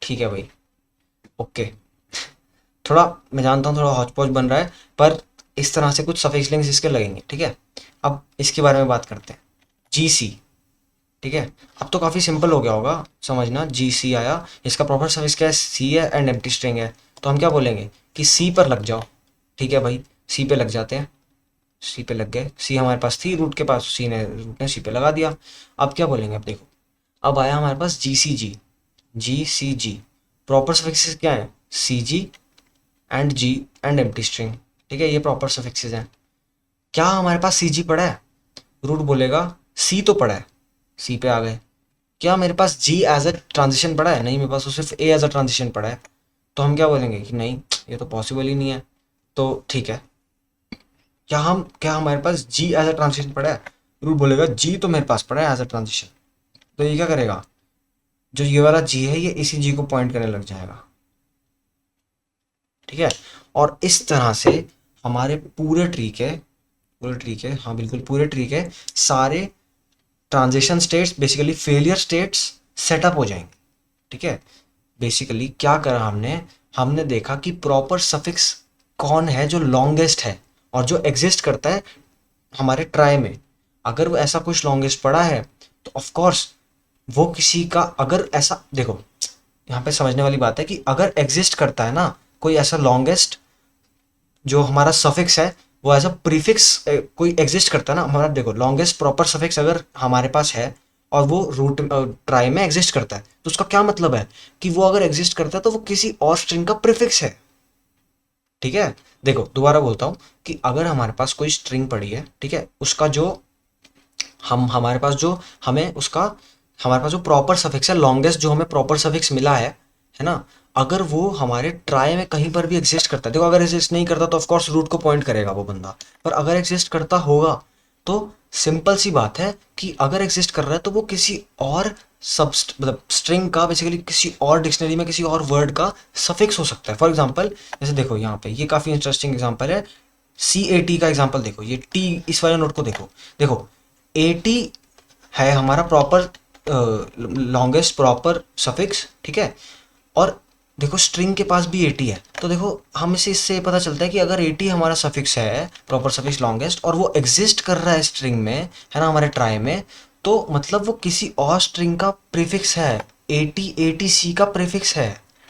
ठीक है भाई, ओके। थोड़ा मैं जानता हूँ थोड़ा हौच पौच बन रहा है, पर इस तरह से कुछ सफिक्स लिंक्स इसके लगेंगे, ठीक है। अब इसके बारे में बात करते हैं, जी सी, ठीक है। अब तो काफ़ी सिंपल हो गया होगा समझना, जी सी आया, इसका प्रॉपर सर्विस क्या है, सी है एंड एम्प्टी स्ट्रिंग है। तो हम क्या बोलेंगे कि सी पर लग जाओ, ठीक है भाई, सी पे लग जाते हैं। सी पे लग गए, सी हमारे पास थी रूट के पास, सी ने रूट ने सी पे लगा दिया। अब क्या बोलेंगे, अब देखो, अब आया हमारे पास जी सी जी, जी सी जी। प्रॉपर सफिक्सेस क्या है, C G and G and empty string, ठीक है, ये प्रॉपर सफिक्सेस हैं। क्या हमारे पास सी जी पड़ा है, रूट बोलेगा सी तो पड़ा है, सी पे आ गए। क्या मेरे पास जी एज अ ट्रांजिशन पड़ा है, नहीं, मेरे पास तो सिर्फ ए एज अ ट्रांजिशन पड़ा है। तो हम क्या बोलेंगे कि नहीं, ये तो पॉसिबल ही नहीं है। तो ठीक है, क्या हमारे पास जी एज अ ट्रांजिशन पड़ा है, रूट बोलेगा जी तो मेरे पास पड़ा है एज अ ट्रांजिशन। तो ये क्या करेगा, जो ये वाला जी है ये इसी जी को पॉइंट करने लग जाएगा, ठीक है। और इस तरह से हमारे पूरे ट्री के हाँ बिल्कुल पूरे ट्री के सारे transition states basically failure states setup हो जाएंगे, ठीक है। बेसिकली क्या करा हमने, हमने देखा कि प्रॉपर सफिक्स कौन है जो लॉन्गेस्ट है और जो एग्जिस्ट करता है हमारे ट्राई में। अगर वो ऐसा कुछ लॉन्गेस्ट पड़ा है तो ऑफ कोर्स वो किसी का, अगर ऐसा देखो, यहाँ पे समझने वाली बात है कि अगर एग्जिस्ट करता है ना कोई ऐसा लॉन्गेस्ट जो हमारा सफिक्स है, वो एज अ प्रीफिक्स कोई एग्जिस्ट करता है ना हमारा, देखो लॉन्गेस्ट प्रॉपर सफिक्स अगर हमारे पास है और वो रूट ट्राई में एग्जिस्ट करता है, तो उसका क्या मतलब है कि वो अगर एग्जिस्ट करता है तो वो किसी और स्ट्रिंग का प्रीफिक्स है, ठीक है। देखो दोबारा बोलता हूँ कि अगर हमारे पास कोई स्ट्रिंग पड़ी है, ठीक है, उसका जो हम हमारे पास जो हमें उसका हमारे पास जो प्रॉपर सफिक्स है, लॉन्गेस्ट जो हमें प्रॉपर सफिक्स मिला है ना, अगर वो हमारे ट्राई में कहीं पर भी एग्जिस्ट करता है, देखो अगर एग्जिस्ट नहीं करता तो ऑफकोर्स रूट को पॉइंट करेगा वो बंदा, पर अगर एग्जिस्ट करता होगा तो सिंपल सी बात है कि अगर एग्जिस्ट कर रहा है तो वो किसी और सब मतलब स्ट्रिंग का, बेसिकली किसी और डिक्शनरी में किसी और वर्ड का सफिक्स हो सकता है। फॉर एग्जांपल जैसे देखो यहाँ पे ये काफ़ी इंटरेस्टिंग एग्जांपल है, सी ए टी का एग्जांपल देखो, ये टी इस वाले नोट को देखो, देखो ए टी है हमारा प्रॉपर लॉन्गेस्ट प्रॉपर सफिक्स, ठीक है। और देखो स्ट्रिंग के पास भी एटी है, तो देखो हम इसे इससे पता चलता है कि अगर एटी हमारा सफिक्स है प्रॉपर सफिक्स लॉन्गेस्ट और वो एग्जिस्ट कर रहा है स्ट्रिंग में, है ना, हमारे ट्राई में, तो मतलब वो किसी और स्ट्रिंग का प्रीफिक्स है, एटी एटी सी का प्रीफिक्स है,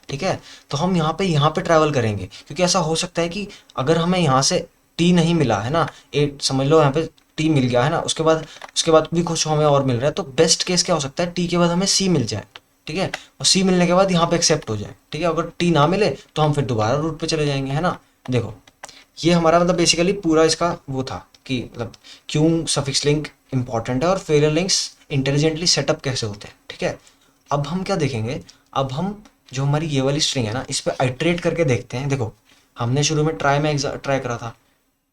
ठीक है। तो हम यहाँ पे ट्रैवल करेंगे क्योंकि ऐसा हो सकता है कि अगर हमें यहाँ से टी नहीं मिला है ना, ए समझ लो यहाँ पे टी मिल गया है ना, उसके बाद भी कुछ हमें और मिल रहा है, तो बेस्ट केस क्या हो सकता है, टी के बाद हमें सी मिल जाए, ठीक है, और सी मिलने के बाद यहाँ पे एक्सेप्ट हो जाए, ठीक है। अगर टी ना मिले तो हम फिर दोबारा रूट पे चले जाएंगे, है ना। देखो ये हमारा मतलब बेसिकली पूरा इसका वो था कि मतलब क्यों सफिक्स लिंक इंपॉर्टेंट है और फेलियर लिंक्स इंटेलिजेंटली सेटअप कैसे होते हैं, ठीक है। अब हम क्या देखेंगे, अब हम जो हमारी ये वाली स्ट्रिंग है ना इस पर आइट्रेट करके देखते हैं। देखो हमने शुरू में ट्राई में ट्राई करा था,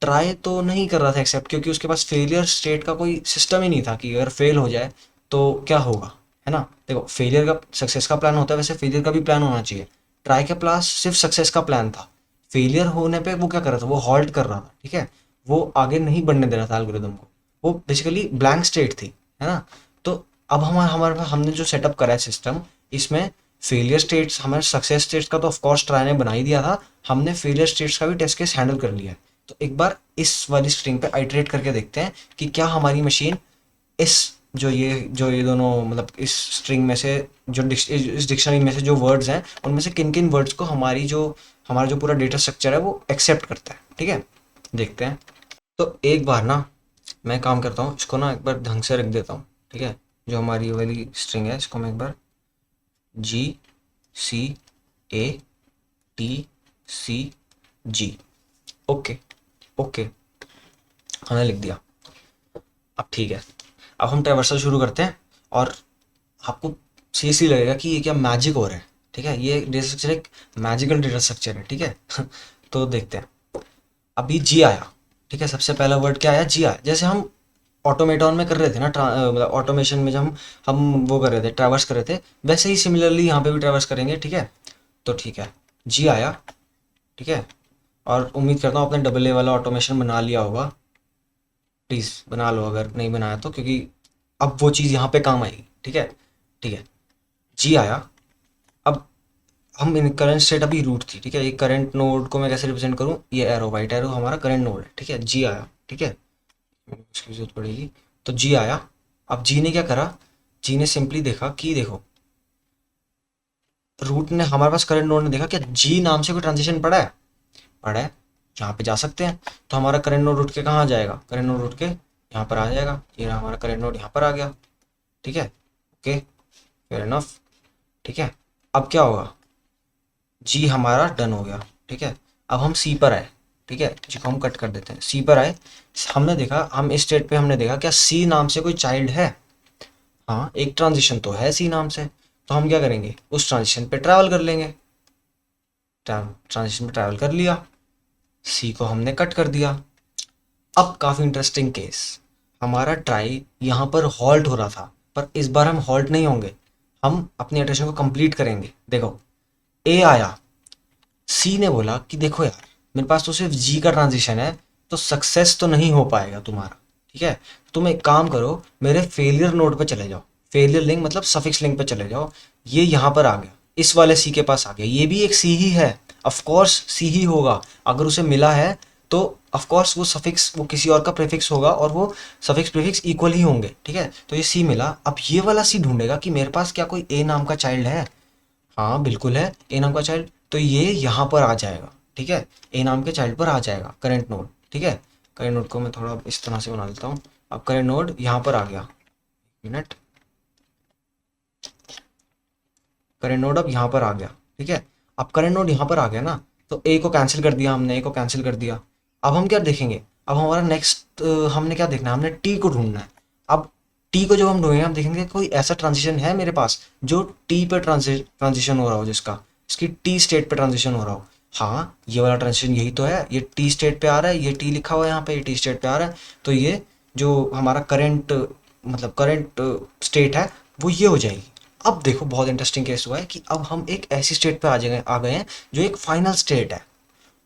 ट्राई तो नहीं कर रहा था एक्सेप्ट, क्योंकि उसके पास फेलियर स्टेट का कोई सिस्टम ही नहीं था कि अगर फेल हो जाए तो क्या होगा, है ना। देखो फेलियर का सक्सेस का प्लान होता है, वैसे फेलियर का भी प्लान होना चाहिए। ट्राई के पास सिर्फ सक्सेस का प्लान था, फेलियर होने पे वो क्या कर रहा था, वो हॉल्ट कर रहा था, ठीक है, वो आगे नहीं बढ़ने दे रहा था एल्गोरिदम को, वो बेसिकली ब्लैंक स्टेट थी, है ना। तो अब हमारे हमारे पास हमने जो सेटअप करा है सिस्टम, इसमें फेलियर स्टेट्स, हमारे सक्सेस स्टेट्स का तो ऑफकोर्स ट्राई ने बना ही दिया था, हमने फेलियर स्टेट्स का भी टेस्ट केस हैंडल कर लिया है। तो एक बार इस वाली स्ट्रिंग पे आइटरेट करके देखते हैं कि क्या हमारी मशीन इस जो ये दोनों मतलब इस स्ट्रिंग में से इस डिक्शनरी में से जो वर्ड्स हैं उनमें से किन किन वर्ड्स को हमारा जो पूरा डेटा स्ट्रक्चर है वो एक्सेप्ट करता है। ठीक है, देखते हैं। तो एक बार ना मैं काम करता हूँ, इसको ना एक बार ढंग से रख देता हूँ। ठीक है, जो हमारी ये वाली स्ट्रिंग है इसको मैं एक बार GCATCG, ओके ओके, हमने लिख दिया। अब ठीक है, अब हम ट्रैवर्सल शुरू करते हैं और आपको सीरियसली लगेगा कि ये क्या मैजिक हो रहा है। ठीक है, ये डेटा स्ट्रक्चर एक मैजिकल डेटा स्ट्रक्चर है। ठीक है तो देखते हैं। अभी जी आया। ठीक है, सबसे पहला वर्ड क्या आया? जी आया। जैसे हम ऑटोमेटॉन में कर रहे थे ना, मतलब ऑटोमेशन में जब हम वो कर रहे थे, ट्रैवर्स कर रहे थे, वैसे ही सिमिलरली यहाँ पे भी ट्रैवर्स करेंगे। ठीक है, तो ठीक है, जी आया। ठीक है, और उम्मीद करता हूँ आपने डबल ए वाला ऑटोमेशन बना लिया होगा। प्लीज़ बना लो अगर नहीं बनाया तो, क्योंकि अब वो चीज़ यहाँ पे काम आएगी। ठीक है, ठीक है, जी आया। अब हम इन करंट स्टेट अभी रूट थी। ठीक है, ये करंट नोड को मैं कैसे रिप्रेजेंट करूँ? ये एरो, वाइट एरो हमारा करंट नोड है। ठीक है, जी आया। ठीक है, उसकी जरूरत पड़ेगी। तो जी आया। अब जी ने क्या करा? जी ने सिंपली देखा कि देखो, रूट ने हमारे पास करंट नोड ने देखा क्या जी नाम से कोई ट्रांजिशन पड़ा है? पड़ा है, यहाँ पे जा सकते हैं। तो हमारा करंट नोड उठ के कहाँ आ जाएगा? करंट नोड उठ के यहाँ पर आ जाएगा। ये रहा हमारा करंट नोड, यहाँ पर आ गया। ठीक है, ओके, फेयर इनफ। ठीक है, अब क्या होगा? जी हमारा डन हो गया। ठीक है, अब हम सी पर आए। ठीक है, जी को हम कट कर देते हैं, सी पर आए। हमने देखा, हम इस स्टेट पे हमने देखा क्या सी नाम से कोई चाइल्ड है? हाँ, एक ट्रांजिशन तो है सी नाम से। तो हम क्या करेंगे? उस ट्रांजिशन पे ट्रैवल कर लेंगे। ट्रांजिशन पे ट्रैवल कर लिया, सी को हमने कट कर दिया। अब काफ़ी इंटरेस्टिंग केस, हमारा ट्राई यहाँ पर हॉल्ट हो रहा था, पर इस बार हम हॉल्ट नहीं होंगे, हम अपनी इटरेशन को कंप्लीट करेंगे। देखो, ए आया, सी ने बोला कि देखो यार, मेरे पास तो सिर्फ जी का ट्रांजिशन है, तो सक्सेस तो नहीं हो पाएगा तुम्हारा। ठीक है, तुम एक काम करो, मेरे फेलियर नोड पे चले जाओ। फेलियर लिंक मतलब सफिक्स लिंक पे चले जाओ। ये यहाँ पर आ गया, इस वाले सी के पास आ गया। ये भी एक सी ही है, ऑफ कोर्स सी ही होगा। अगर उसे मिला है तो ऑफ कोर्स वो सफिक्स, वो किसी और का प्रीफिक्स होगा, और वो सफिक्स प्रीफिक्स इक्वल ही होंगे। ठीक है, तो ये सी मिला। अब ये वाला सी ढूंढेगा कि मेरे पास क्या कोई ए नाम का चाइल्ड है? हाँ बिल्कुल है, ए नाम का चाइल्ड। तो ये यहाँ पर आ जाएगा। ठीक है, ए नाम के चाइल्ड पर आ जाएगा करेंट नोड। ठीक है, करेंट नोड को मैं थोड़ा इस तरह से बना देता हूँ। अब करेंट नोड यहाँ पर आ गया। मिनट, करेंट नोड अब यहाँ पर आ गया। ठीक है, अब करेंट नोड यहाँ पर आ गया ना, तो ए को कैंसिल कर दिया हमने, ए को कैंसिल कर दिया। अब हम क्या देखेंगे? अब हमारा नेक्स्ट हमने क्या देखना है? हमने टी को ढूंढना है। अब टी को जब हम ढूंढेंगे, हम देखेंगे कोई ऐसा ट्रांजिशन है मेरे पास जो टी पे ट्रांजिशन हो रहा हो, जिसका इसकी टी स्टेट पे ट्रांजिशन हो रहा हो। हाँ, ये वाला ट्रांजिशन यही तो है, ये टी स्टेट पे आ रहा है, ये टी लिखा हुआ है यहाँ पे, ये टी स्टेट पे आ रहा है। तो ये जो हमारा करंट मतलब करंट स्टेट है वो ये हो जाएगी। अब देखो, बहुत इंटरेस्टिंग केस हुआ है कि अब हम एक ऐसी स्टेट पे आ गए हैं जो एक फाइनल स्टेट है।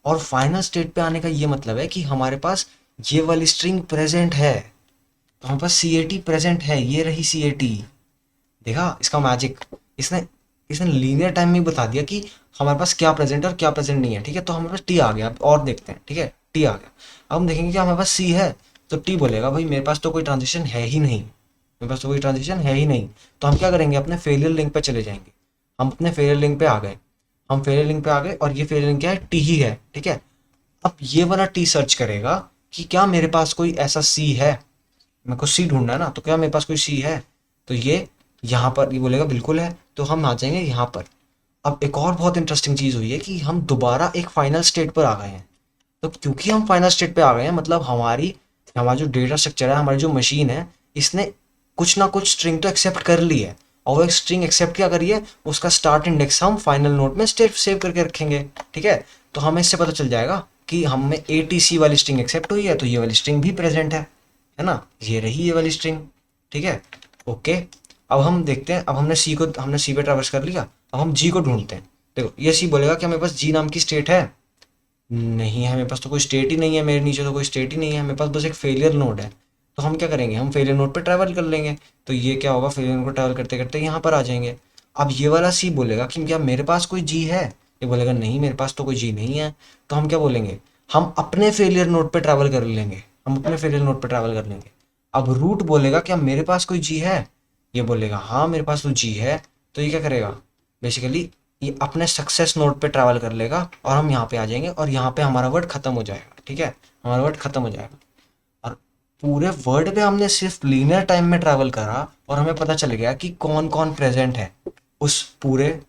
और फाइनल स्टेट पे आने का ये मतलब है कि हमारे पास ये वाली स्ट्रिंग प्रेजेंट है। तो हमारे पास सी ए टी प्रेजेंट है, ये रही सी ए टी। देखा इसका मैजिक? इसने इसने लीनियर टाइम में ही बता दिया कि हमारे पास क्या प्रेजेंट है और क्या प्रेजेंट नहीं है। ठीक है, तो हमारे पास टी आ गया। अब और देखते हैं। ठीक है, टी आ गया। अब हम देखेंगे कि हमारे पास सी है, तो टी बोलेगा भाई मेरे पास तो कोई ट्रांजिशन है ही नहीं, मेरे पास तो कोई ट्रांजिशन है ही नहीं। तो हम क्या करेंगे? अपने फेलियर लिंक पे चले जाएंगे। हम अपने फेलियर लिंक पे आ गए, हम फेलियर लिंक पे आ गए, और ये फेलियर लिंक क्या है? टी ही है। ठीक है, अब ये वाला टी सर्च करेगा कि क्या मेरे पास कोई ऐसा सी है। मेरे को सी ढूंढना है ना, तो क्या मेरे पास कोई सी है? तो ये यहाँ पर ये बोलेगा बिल्कुल है, तो हम आ जाएंगे यहाँ पर। अब एक और बहुत इंटरेस्टिंग चीज़ हुई है कि हम दोबारा एक फाइनल स्टेट पर आ गए हैं। तो क्योंकि हम फाइनल स्टेट पे आ गए हैं, मतलब हमारा जो डेटा स्ट्रक्चर है, हमारी जो मशीन है, इसने कुछ ना कुछ स्ट्रिंग तो एक्सेप्ट कर ली है। और वो एक स्ट्रिंग एक्सेप्ट क्या करिए, उसका स्टार्ट इंडेक्स हम फाइनल नोट में स्टेट सेव करके रखेंगे। ठीक है, तो हमें इससे पता चल जाएगा कि हमें ए टी सी वाली स्ट्रिंग एक्सेप्ट हुई है, तो ये वाली स्ट्रिंग भी प्रेजेंट है ना? ये रही ये वाली स्ट्रिंग। ठीक है, ओके। अब हम देखते हैं, अब हमने सी पे ट्रैवर्स कर लिया, अब हम जी को ढूंढते हैं। देखो, ये सी बोलेगा कि मेरे पास जी नाम की स्टेट है? नहीं है, मेरे पास तो कोई स्टेट ही नहीं है, मेरे नीचे तो कोई स्टेट ही नहीं है, मेरे पास बस एक फेलियर नोड है। तो हम क्या करेंगे? हम फेलियर नोड पे ट्रैवल कर लेंगे। तो ये क्या होगा? फेलियर नोड को ट्रैवल करते करते यहाँ पर आ जाएंगे। अब ये वाला सी बोलेगा कि क्या मेरे पास कोई जी है? ये बोलेगा नहीं, मेरे पास तो कोई जी नहीं है। तो हम क्या बोलेंगे? हम अपने फेलियर नोड पे ट्रैवल कर लेंगे, हम अपने फेलियर नोड पे ट्रैवल कर लेंगे। अब रूट बोलेगा क्या मेरे पास कोई जी है, ये बोलेगा हाँ मेरे पास तो जी है, तो ये क्या करेगा, बेसिकली ये अपने सक्सेस नोड पे ट्रैवल कर लेगा और हम यहाँ पे आ जाएंगे और यहाँ पे हमारा वर्ड खत्म हो जाएगा, ठीक है, हमारा वर्ड खत्म हो जाएगा। और पूरे वर्ड पे हमने सिर्फ लीनियर टाइम में ट्रैवल करा और हमें पता चल गया कि कौन कौन प्रेजेंट है उस पूरे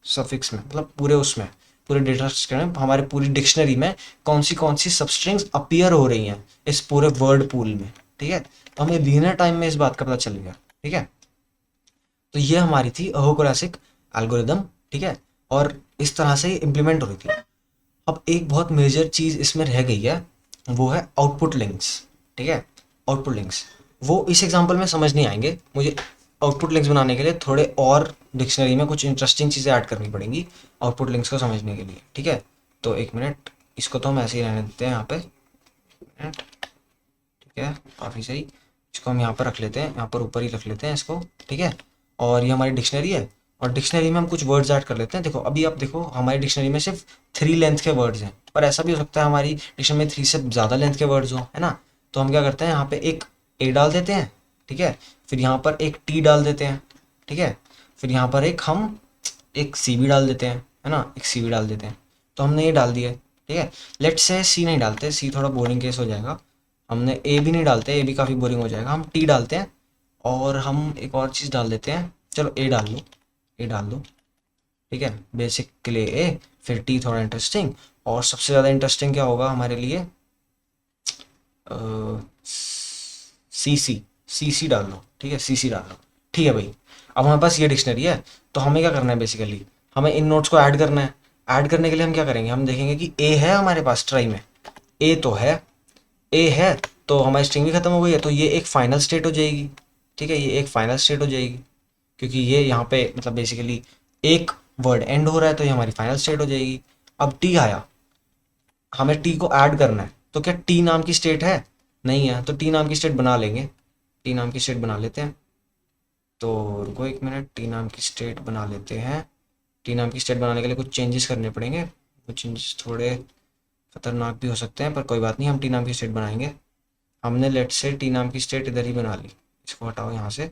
सफिक्स में, मतलब पूरे उसमें, पूरे डेटा स्ट्रक्चर में, हमारे पूरी डिक्शनरी में कौन सी सब स्ट्रिंग्स अपीयर हो रही हैं इस पूरे वर्ड पूल में, ठीक है। तो हमें लीनियर टाइम में इस बात का पता चल गया, ठीक है। तो ये हमारी थी अहोकोलासिक एल्गोरिदम, ठीक है, और इस तरह से इम्प्लीमेंट हो रही थी। अब एक बहुत मेजर चीज़ इसमें रह गई है, वो है आउटपुट लिंक्स, ठीक है। आउटपुट लिंक्स वो इस एग्जांपल में समझ नहीं आएंगे, मुझे आउटपुट लिंक्स बनाने के लिए थोड़े और डिक्शनरी में कुछ इंटरेस्टिंग चीज़ें ऐड करनी पड़ेंगी आउटपुट लिंक्स को समझने के लिए, ठीक है। तो एक मिनट, इसको तो हम ऐसे ही रहने देते हैं यहाँ पे, मिनट, ठीक है, काफ़ी सही। इसको हम यहाँ पर रख लेते हैं, यहाँ पर ऊपर ही रख लेते हैं इसको, ठीक है। और ये हमारी डिक्शनरी है, और डिक्शनरी में हम कुछ वर्ड्स ऐड कर लेते हैं। देखो अभी आप देखो हमारी डिक्शनरी में सिर्फ 3 लेंथ के वर्ड्स हैं, पर ऐसा भी हो सकता है हमारी डिक्शनरी में 3 से ज़्यादा लेंथ के वर्ड्स हो, है ना। तो हम क्या करते हैं, यहाँ पे एक ए डाल देते हैं, ठीक है, फिर यहाँ पर एक टी डाल देते हैं, ठीक है, फिर यहाँ पर एक सी भी डाल देते हैं, है ना, एक सी भी डाल देते हैं। तो हमने ये डाल दिया है, ठीक है। लेट्स से सी नहीं डालते, सी थोड़ा बोरिंग केस हो जाएगा, हमने ए भी नहीं डालते, ए भी काफ़ी बोरिंग हो जाएगा, हम टी डालते हैं। और हम एक और चीज़ डाल देते हैं, चलो ए डाल लो, ए डाल दो, ठीक है, बेसिक के लिए ए, फिर टी थोड़ा इंटरेस्टिंग, और सबसे ज़्यादा इंटरेस्टिंग क्या होगा हमारे लिए, सी सी, सी सी डाल लो, ठीक है, सी सी डाल लो, ठीक है भाई। अब हमारे पास ये डिक्शनरी है, तो हमें क्या करना है, बेसिकली हमें इन नोट्स को ऐड करना है। ऐड करने के लिए हम क्या करेंगे, हम देखेंगे कि ए है हमारे पास ट्राई में, ए तो है, ए है, तो हमारी स्ट्रिंग भी खत्म हो गई है, तो ये एक फाइनल स्टेट हो जाएगी, ठीक है, ये एक फाइनल स्टेट हो जाएगी, क्योंकि ये यहाँ पे मतलब बेसिकली एक वर्ड एंड हो रहा है, तो ये हमारी फाइनल स्टेट हो जाएगी। अब टी आया, हमें टी को ऐड करना है, तो क्या टी नाम की स्टेट है, नहीं है, तो टी नाम की स्टेट बना लेंगे, टी नाम की स्टेट बना लेते हैं। तो रुको एक मिनट, टी नाम की स्टेट बना लेते हैं। टी नाम की स्टेट बनाने के लिए कुछ चेंजेस करने पड़ेंगे, कुछ चेंजेस थोड़े खतरनाक भी हो सकते हैं, पर कोई बात नहीं, हम टी नाम की स्टेट बनाएंगे। हमने लेट से टी नाम की स्टेट इधर ही बना ली, इसको हटाओ यहाँ से,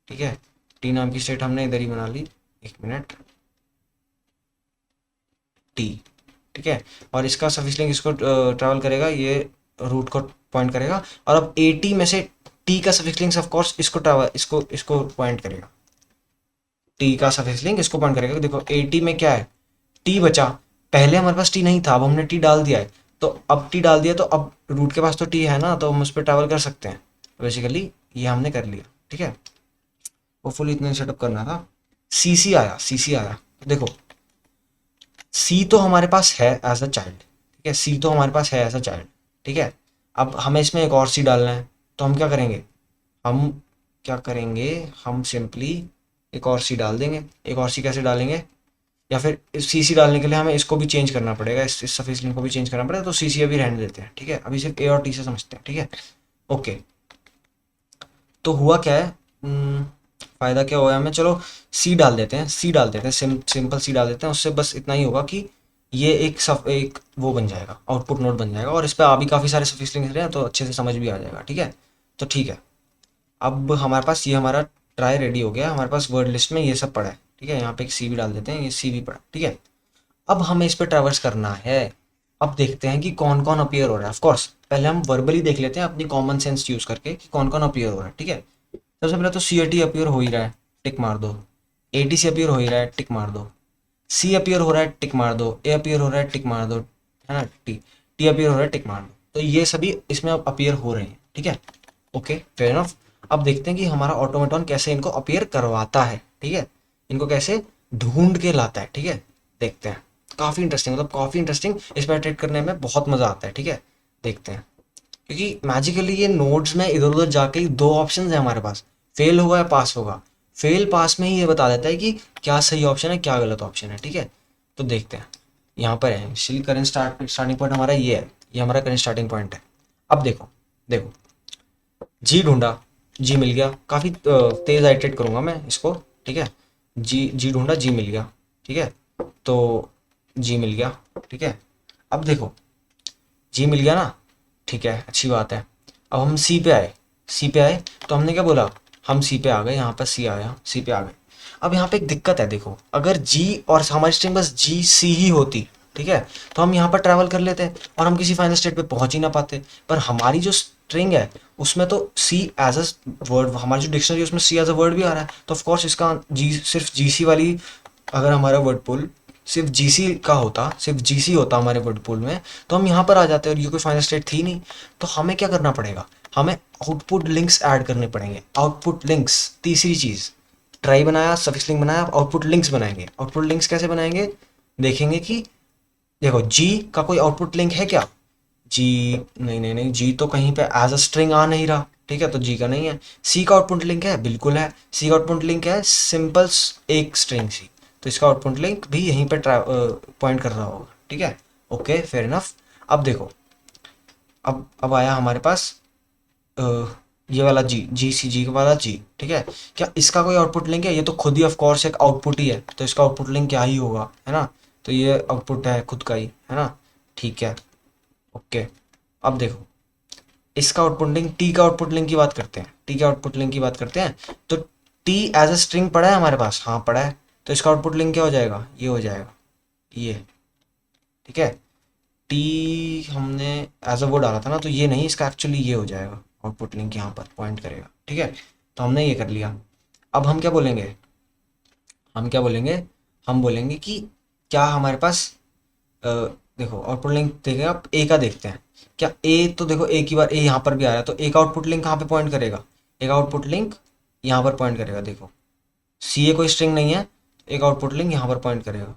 ठीक है, टी नाम की स्टेट हमने इधर ही बना ली, एक मिनट, टी, ठीक है। और इसका सफिक्स लिंक इसको ट्रैवल करेगा, ये रूट को पॉइंट करेगा, और अब ए टी में से टी का सफिक्स लिंक ऑफ कोर्स इसको ट्रैवल इसको इसको पॉइंट करेगा, टी का सफिक्स लिंक इसको पॉइंट करेगा। देखो ए टी में क्या है, टी बचा, पहले हमारे पास टी नहीं था, अब हमने टी डाल दिया है, तो अब टी डाल दिया तो अब रूट के पास तो टी है ना, तो हम उस पर ट्रैवल कर सकते हैं, बेसिकली ये हमने कर लिया, ठीक है। होपफुली इतना सेटअप करना था। सी सी आया, सी सी आया, देखो सी तो हमारे पास है एज अ चाइल्ड, ठीक है, सी तो हमारे पास है एज अ चाइल्ड, ठीक है। अब हमें इसमें एक और सी डालना है, तो हम क्या करेंगे, हम क्या करेंगे, हम सिंपली एक और सी डाल देंगे। एक और सी कैसे डालेंगे, या फिर सी सी डालने के लिए हमें इसको भी चेंज करना पड़ेगा, इस सफिक्स लिंक को भी चेंज करना पड़ेगा, तो सी सी अभी रहने देते हैं, ठीक है, अभी सिर्फ ए और टी से समझते हैं, ठीक है, ओके। तो हुआ क्या है, फ़ायदा क्या हुआ हमें, चलो सी डाल देते हैं, सी डाल देते हैं, सिंपल सी डाल देते हैं, उससे बस इतना ही होगा कि ये एक वो बन जाएगा, आउटपुट नोड बन जाएगा, और इस पर आ भी काफ़ी सारे सफिक्स लिंक रहे हैं, तो अच्छे से समझ भी आ जाएगा, ठीक है। तो ठीक है, अब हमारे पास ये हमारा ट्राई रेडी हो गया, हमारे पास वर्ड लिस्ट में ये सब पड़ा है, ठीक है, यहाँ पे एक सी भी डाल देते हैं, ये सी भी पड़ा, ठीक है। अब हमें इस पे ट्रैवर्स करना है, अब देखते हैं कि कौन कौन अपीयर हो रहा है। ऑफ कोर्स पहले हम वर्बली देख लेते हैं अपनी कॉमन सेंस यूज़ करके कि कौन कौन अपीयर हो रहा है, ठीक है। सबसे पहले तो सी ए टी अपीयर हो ही रहा है, टिक मार दो, ए टी सी अपीयर हो ही रहा है, टिक मार दो, सी अपीयर हो रहा है, टिक मार दो, ए अपीयर हो रहा है, टिक मार दो, है ना, टी टी अपीयर हो रहा है, टिक मार दो। तो ये सभी इसमें अब अपीयर हो रहे हैं, ठीक है, ओके फेयर इनफ। अब देखते हैं कि हमारा ऑटोमेटॉन कैसे इनको अपीयर करवाता है, ठीक है, इनको कैसे ढूंढ के लाता है, ठीक है, देखते हैं। काफ़ी इंटरेस्टिंग, मतलब काफ़ी इंटरेस्टिंग, इस पर ट्रेड करने में बहुत मज़ा आता है, ठीक है, देखते हैं। क्योंकि मैजिकली ये नोड्स में इधर उधर जाके ही दो ऑप्शन है हमारे पास, फेल होगा या पास होगा। फेल पास में ही ये बता देता है कि क्या सही ऑप्शन है क्या गलत ऑप्शन है, ठीक है। तो देखते हैं, यहाँ पर है इसलिए करंट स्टार्टिंग पॉइंट हमारा ये है, ये हमारा करंट स्टार्टिंग पॉइंट है। अब देखो देखो, जी ढूंढा, जी मिल गया, काफ़ी तेज़ आइट्रेट करूँगा मैं इसको, ठीक है। जी जी ढूंढा, जी मिल गया, ठीक है, तो जी मिल गया, ठीक है। अब देखो जी मिल गया ना, ठीक है, अच्छी बात है। अब हम सी पे आए, सी पे आए तो हमने क्या बोला, हम सी पे आ गए, यहाँ पर सी आया, सी पे आ गए। अब यहाँ पे एक दिक्कत है, देखो अगर जी और हमारी स्ट्रिंग बस जी सी ही होती, ठीक है, तो हम यहाँ पर ट्रैवल कर लेते और हम किसी फाइनल स्टेट पे पहुंच ही ना पाते। पर हमारी जो स्ट्रिंग है उसमें तो सी एज अ वर्ड, हमारी जो डिक्शनरी उसमें सी एज अ वर्ड भी आ रहा है, तो ऑफकोर्स इसका जी सिर्फ जी सी वाली, अगर हमारा वर्ड पुल सिर्फ जीसी का होता, सिर्फ जीसी होता हमारे वर्ड पूल में, तो हम यहाँ पर आ जाते और ये कोई फाइनल स्टेट थी नहीं। तो हमें क्या करना पड़ेगा, हमें आउटपुट लिंक्स ऐड करने पड़ेंगे। आउटपुट लिंक्स, तीसरी चीज़, ट्राई बनाया, सफिक्स लिंक बनाया, आउटपुट लिंक्स बनाएंगे। आउटपुट लिंक्स कैसे बनाएंगे, देखेंगे कि देखो जी का कोई आउटपुट लिंक है क्या, जी नहीं नहीं नहीं, जी तो कहीं पे एज अ स्ट्रिंग आ नहीं रहा, ठीक है, तो जी का नहीं है। सी का आउटपुट लिंक है, बिल्कुल है, सी का आउटपुट लिंक है सिंपल एक स्ट्रिंग सी, तो इसका आउटपुट लिंक भी यहीं पे पॉइंट कर रहा होगा, ठीक है, ओके फेयर इनफ। अब देखो, अब आया हमारे पास अ, ये वाला जी, जी सी जी वाला जी, ठीक है, क्या इसका कोई आउटपुट लिंक है, ये तो खुद ही ऑफ कोर्स एक आउटपुट ही है, तो इसका आउटपुट लिंक क्या ही होगा, है ना, तो ये आउटपुट है खुद का ही, है ना, ठीक है, ओके। अब देखो, इसका आउटपुट लिंक, टी का आउटपुट लिंक की बात करते हैं, टी के आउटपुट लिंक की बात करते हैं, तो टी एज अ स्ट्रिंग पड़ा है हमारे पास, हाँ पड़ा है, तो इसका आउटपुट लिंक क्या हो जाएगा, ये हो जाएगा, ये, ठीक है। टी हमने एज अ वो डाला था ना, तो ये नहीं, इसका एक्चुअली ये हो जाएगा, आउटपुट लिंक यहाँ पर पॉइंट करेगा, ठीक है, तो हमने ये कर लिया। अब हम क्या बोलेंगे, हम क्या बोलेंगे, हम बोलेंगे कि क्या हमारे पास अ, देखो आउटपुट लिंक देखें, आप ए का देखते हैं, क्या ए, तो देखो ए की बार ए यहाँ पर भी आ रहा है, तो ए का आउटपुट लिंक कहाँ पे पॉइंट करेगा, एक आउटपुट लिंक यहाँ पर पॉइंट करेगा, देखो सी ए कोई स्ट्रिंग नहीं है, एक आउटपुट लिंक यहाँ पर पॉइंट करेगा,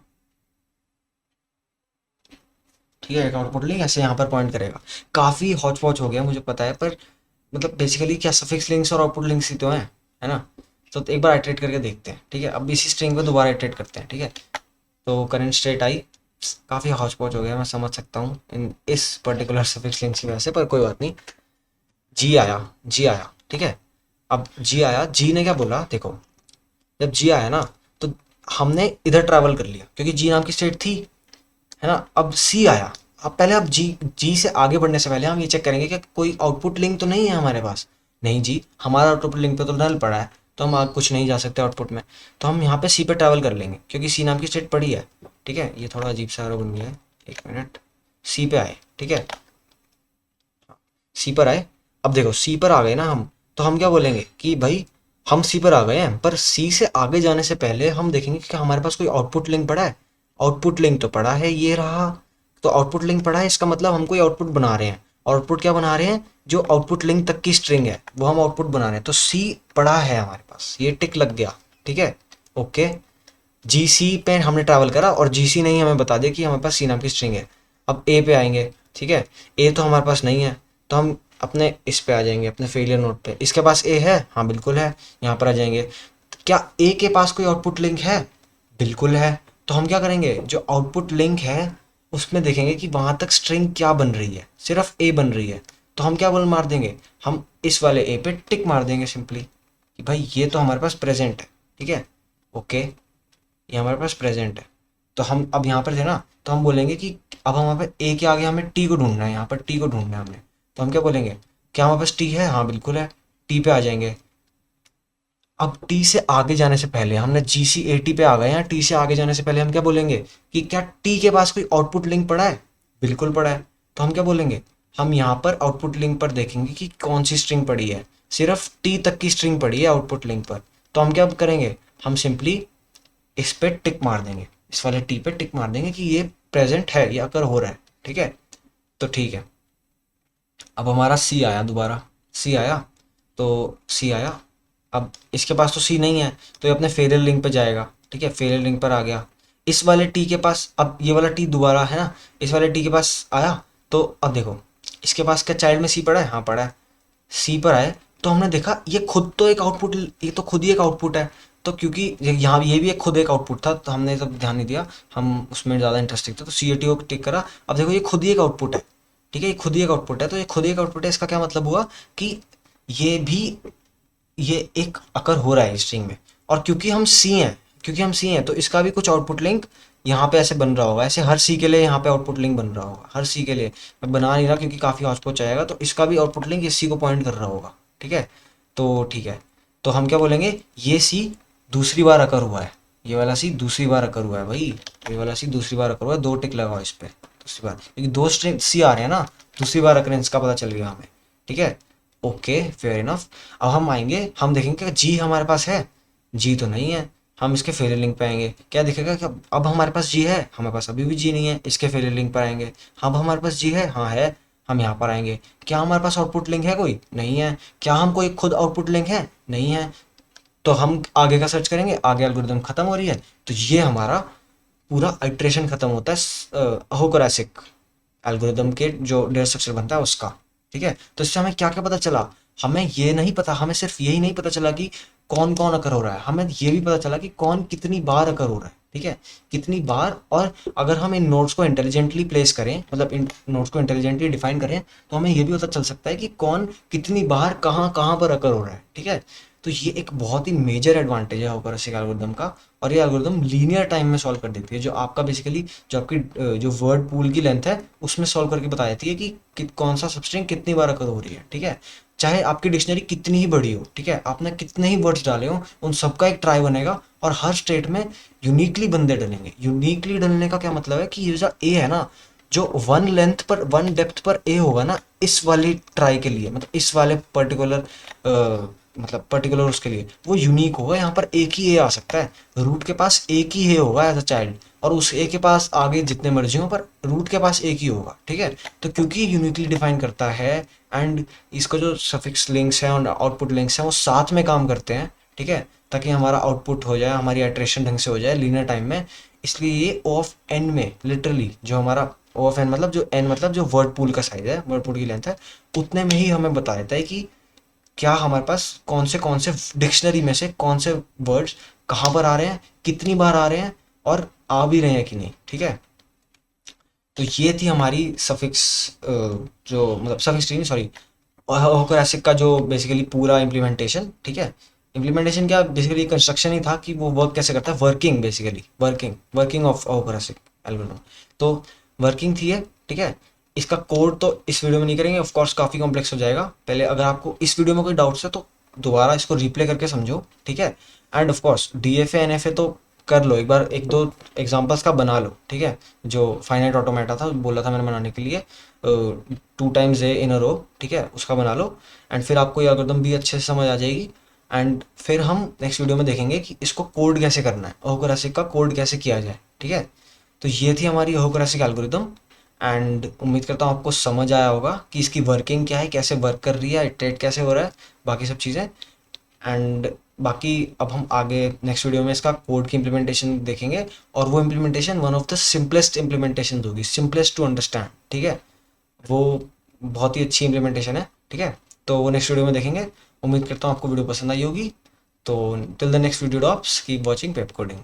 ठीक है, एक आउटपुट लिंक ऐसे यहाँ पर पॉइंट करेगा। काफ़ी हौच पौच हो गया मुझे पता है, पर मतलब बेसिकली क्या सफिक्स लिंक्स और आउटपुट लिंक्स ही तो हैं, है ना, तो एक बार आइटरेट करके देखते हैं, ठीक है, अब इसी स्ट्रिंग पे दोबारा आइटरेट करते हैं, ठीक है। तो करंट स्टेट आई, काफ़ी हौच पौच हो गया, मैं समझ सकता हूँ इन इस पर्टिकुलर सफिक्स लिंक्स की वजह से, पर कोई बात नहीं। जी आया, जी आया, ठीक है, अब जी आया, जी ने क्या बोला, देखो जब जी आया ना, तो हमने इधर ट्रैवल कर लिया क्योंकि जी नाम की स्टेट थी, है ना। अब सी आया, अब पहले अब जी, जी से आगे बढ़ने से पहले हम ये चेक करेंगे कि कोई आउटपुट लिंक तो नहीं है हमारे पास। नहीं जी, हमारा आउटपुट लिंक पे तो नल पड़ा है, तो हम आगे कुछ नहीं जा सकते आउटपुट में, तो हम यहाँ पे सी पे ट्रैवल कर लेंगे क्योंकि सी नाम की स्टेट पड़ी है, ठीक है। ये थोड़ा अजीब सा बन गया है, एक मिनट, सी पे आए, ठीक है, सी पर आए। अब देखो सी पर आ गए ना हम, तो हम क्या बोलेंगे कि भाई हम सी पर आ गए हैं, पर सी से आगे जाने से पहले हम देखेंगे कि हमारे पास कोई आउटपुट लिंक पड़ा है। आउटपुट लिंक तो पड़ा है, ये रहा, तो आउटपुट लिंक पड़ा है, इसका मतलब हम कोई आउटपुट बना रहे हैं। आउटपुट क्या बना रहे हैं, जो आउटपुट लिंक तक की स्ट्रिंग है वो हम आउटपुट बना रहे हैं, तो सी पड़ा है हमारे पास, ये टिक लग गया, ठीक है, ओके। जी सी पे हमने ट्रैवल करा और जी सी ने ही हमें बता दिया कि हमारे पास सी नाम की स्ट्रिंग है। अब ए पे आएंगे, ठीक है, ए तो हमारे पास नहीं है, तो हम अपने इस पे आ जाएंगे, अपने फेलियर नोट पे, इसके पास ए है, हाँ बिल्कुल है, यहाँ पर आ जाएंगे। क्या ए के पास कोई आउटपुट लिंक है, बिल्कुल है, तो हम क्या करेंगे, जो आउटपुट लिंक है उसमें देखेंगे कि वहाँ तक स्ट्रिंग क्या बन रही है, सिर्फ ए बन रही है, तो हम क्या बोल मार देंगे, हम इस वाले ए पे टिक मार देंगे सिंपली, कि भाई ये तो हमारे पास प्रेजेंट है, ठीक है, ओके, ये हमारे पास प्रेजेंट है। तो हम अब यहाँ पर थे ना, तो हम बोलेंगे कि अब हम वहाँ पे ए के आगे हमें टी को ढूंढना है, यहाँ पर टी को ढूंढना है हमने, तो हम क्या बोलेंगे, क्या हमारे पास टी है, हाँ बिल्कुल है, टी पे आ जाएंगे। अब टी से आगे जाने से पहले हमने जी सी ए टी पे आ गए हैं, टी से आगे जाने से पहले हम क्या बोलेंगे कि क्या टी के पास कोई आउटपुट लिंक पड़ा है, बिल्कुल पड़ा है, तो हम क्या बोलेंगे, हम यहाँ पर आउटपुट लिंक पर देखेंगे कि कौन सी स्ट्रिंग पड़ी है, सिर्फ टी तक की स्ट्रिंग पड़ी है आउटपुट लिंक पर, तो हम क्या करेंगे, हम सिंपली इस पे टिक मार देंगे, इस वाले टी पे टिक मार देंगे कि ये प्रेजेंट है, ये अगर हो रहा है, ठीक है, तो ठीक है। अब हमारा सी आया दोबारा, सी आया, तो सी आया, अब इसके पास तो सी नहीं है, तो ये अपने फेलियर लिंक पे जाएगा, ठीक है, फेलियर लिंक पर आ गया। इस वाले टी के पास, अब ये वाला टी दोबारा है ना, इस वाले टी के पास आया, तो अब देखो इसके पास क्या चाइल्ड में सी पड़ा है, हाँ पड़ा है, सी पर आए, तो हमने देखा ये खुद तो एक आउटपुट, ये तो खुद ही एक आउटपुट है, तो क्योंकि यहाँ ये भी एक खुद एक आउटपुट था, तो हमने तब ध्यान नहीं दिया, हम उसमें ज़्यादा इंटरेस्टिंग था, तो सी ए टी को टिक करा। अब देखो ये खुद ही एक आउटपुट है, ठीक है, ये खुद ही एक आउटपुट है, तो ये खुद ही एक आउटपुट है, इसका क्या मतलब हुआ कि ये भी, ये एक अकर हो रहा है स्ट्रिंग में, और क्योंकि हम सी हैं, क्योंकि हम सी हैं तो इसका भी कुछ आउटपुट लिंक यहाँ पे ऐसे बन रहा होगा, ऐसे हर सी के लिए यहाँ पे आउटपुट लिंक बन रहा होगा, हर सी के लिए। मैं बना नहीं रहा क्योंकि काफ़ी हौच पौच आएगा, तो इसका भी आउटपुट लिंक इसी को पॉइंट कर रहा होगा, ठीक है। तो ठीक है, तो हम क्या बोलेंगे, ये सी दूसरी बार अकर हुआ है, ये वाला सी दूसरी बार अकर हुआ है भाई, ये वाला सी दूसरी बार अकर हुआ है, 2 टिक लगाओ इस पे, दूसरी बार, क्योंकि 2 स्ट्रिंग सी आ रहे हैं ना, दूसरी बार अकरेंस का पता चल गया हमें, ठीक है। Okay, fair enough. अब हम आएंगे, हम देखेंगे कि जी हमारे पास है, जी तो नहीं है। हम इसके फेलियर लिंक पे आएंगे, क्या दिखेगा कि अब हमारे पास जी है, हमारे पास अभी भी जी नहीं है, इसके फेलियर लिंक पर आएंगे, अब हमारे पास जी है, हाँ है, हम यहाँ पर आएंगे, क्या हमारे पास आउटपुट लिंक है, कोई नहीं है, क्या हम कोई खुद आउटपुट लिंक है, नहीं है, तो हम आगे का सर्च करेंगे, आगे एल्गोरिदम खत्म हो रही है, तो ये हमारा पूरा इटरेशन खत्म होता है होकोरेसिक एल्गोरिदम के जो डेटा स्ट्रक्चर बनता है उसका, ठीक है। तो इससे हमें क्या क्या पता चला, हमें ये नहीं पता, हमें सिर्फ यही नहीं पता चला कि कौन कौन अकर हो रहा है, हमें ये भी पता चला कि कौन कितनी बार अकर हो रहा है, ठीक है, कितनी बार। और अगर हम इन नोड्स को इंटेलिजेंटली प्लेस करें, मतलब इन नोड्स को इंटेलिजेंटली डिफाइन करें, तो हमें ये भी पता चल सकता है कि कौन कितनी बार कहाँ कहाँ पर अकर हो रहा है, ठीक है। तो ये एक बहुत ही मेजर एडवांटेज है होकोरेसिक एल्गोरिदम का, और ये एल्गोरिदम लीनियर टाइम में सॉल्व कर देती है, जो आपका बेसिकली जो आपकी जो वर्ड पूल की लेंथ है उसमें सॉल्व करके बता देती है कि कौन सा सबस्ट्रिंग कितनी बार अकर हो रही है, ठीक है। चाहे आपकी डिक्शनरी कितनी ही बड़ी हो, ठीक है, आपने कितने ही वर्ड्स डाले हो, उन सबका एक ट्राई बनेगा, और हर स्टेट में यूनिकली बंदे डलेंगे। यूनिकली डलने का क्या मतलब है कि ये जो ए है ना, जो वन लेंथ पर वन डेप्थ पर ए होगा ना इस वाली ट्राई के लिए, मतलब इस वाले पर्टिकुलर मतलब पर्टिकुलर उसके लिए वो यूनिक होगा, यहाँ पर एक ही ए आ सकता है, रूट के पास एक ही ए होगा एज अ चाइल्ड, और उस ए के पास आगे जितने मर्जी हो, पर रूट के पास एक ही होगा, ठीक है। तो क्योंकि यूनिकली डिफाइन करता है, एंड इसका जो सफिक्स लिंक्स हैं और आउटपुट लिंक्स हैं वो साथ में काम करते हैं, ठीक है, ताकि हमारा आउटपुट हो जाए, हमारी इटरेशन ढंग से हो जाए लीनियर टाइम में। इसलिए ये ओ ऑफ एन में लिटरली जो हमारा ओ ऑफ एन मतलब जो एन मतलब जो वर्ड पूल का साइज है, वर्ड पूल की लेंथ है, उतने में ही हमें बता देता है कि क्या हमारे पास कौन से डिक्शनरी में से कौन से वर्ड्स कहाँ पर आ रहे हैं, कितनी बार आ रहे हैं, और आ भी रहे हैं कि नहीं, ठीक है। तो ये थी हमारी सफिक्स जो मतलब सफिक्स नहीं सॉरी होकोरेसिक का जो बेसिकली पूरा इम्प्लीमेंटेशन, ठीक है। इम्प्लीमेंटेशन क्या, बेसिकली कंस्ट्रक्शन ही था कि वो वर्क कैसे करता है, working basically working working of Aho Corasick algorithm. तो वर्किंग थी ये, ठीक है। इसका कोड तो इस वीडियो में नहीं करेंगे, ऑफ कोर्स काफ़ी कॉम्प्लेक्स हो जाएगा। पहले अगर आपको इस वीडियो में कोई डाउट्स है तो दोबारा इसको रिप्ले करके समझो, ठीक है। End of course DFA NFA तो कर लो एक बार, एक दो एग्जांपल्स का बना लो, ठीक है। जो फाइनाइट ऑटोमेटा था बोला था मैंने बनाने के लिए, 2 टाइम्स ए इन अ रो, ठीक है, उसका बना लो, एंड फिर आपको ये एल्गोरिथम भी अच्छे से समझ आ जाएगी। एंड फिर हम नेक्स्ट वीडियो में देखेंगे कि इसको कोड कैसे करना है, होकोरेसिक का कोड कैसे किया जाए, ठीक है। तो ये थी हमारी होकोरेसिक एल्गोरिथम, एंड उम्मीद करता हूँ आपको समझ आया होगा कि इसकी वर्किंग क्या है, कैसे वर्क कर रही है, इटरेट कैसे हो रहा है, बाकी सब चीज़ें। एंड बाकी अब हम आगे नेक्स्ट वीडियो में इसका कोड की इम्प्लीमेंटेशन देखेंगे, और वो implementation one of the simplest implementation होगी, सिंपलेस्ट टू अंडरस्टैंड, ठीक है। वो बहुत ही अच्छी इम्प्लीमेंटेशन है, ठीक है। तो वो नेक्स्ट वीडियो में देखेंगे। उम्मीद करता हूँ आपको वीडियो पसंद आई होगी। तो टिल द नेक्स्ट वीडियो डॉप्स कीप वॉचिंग पेप कोडिंग।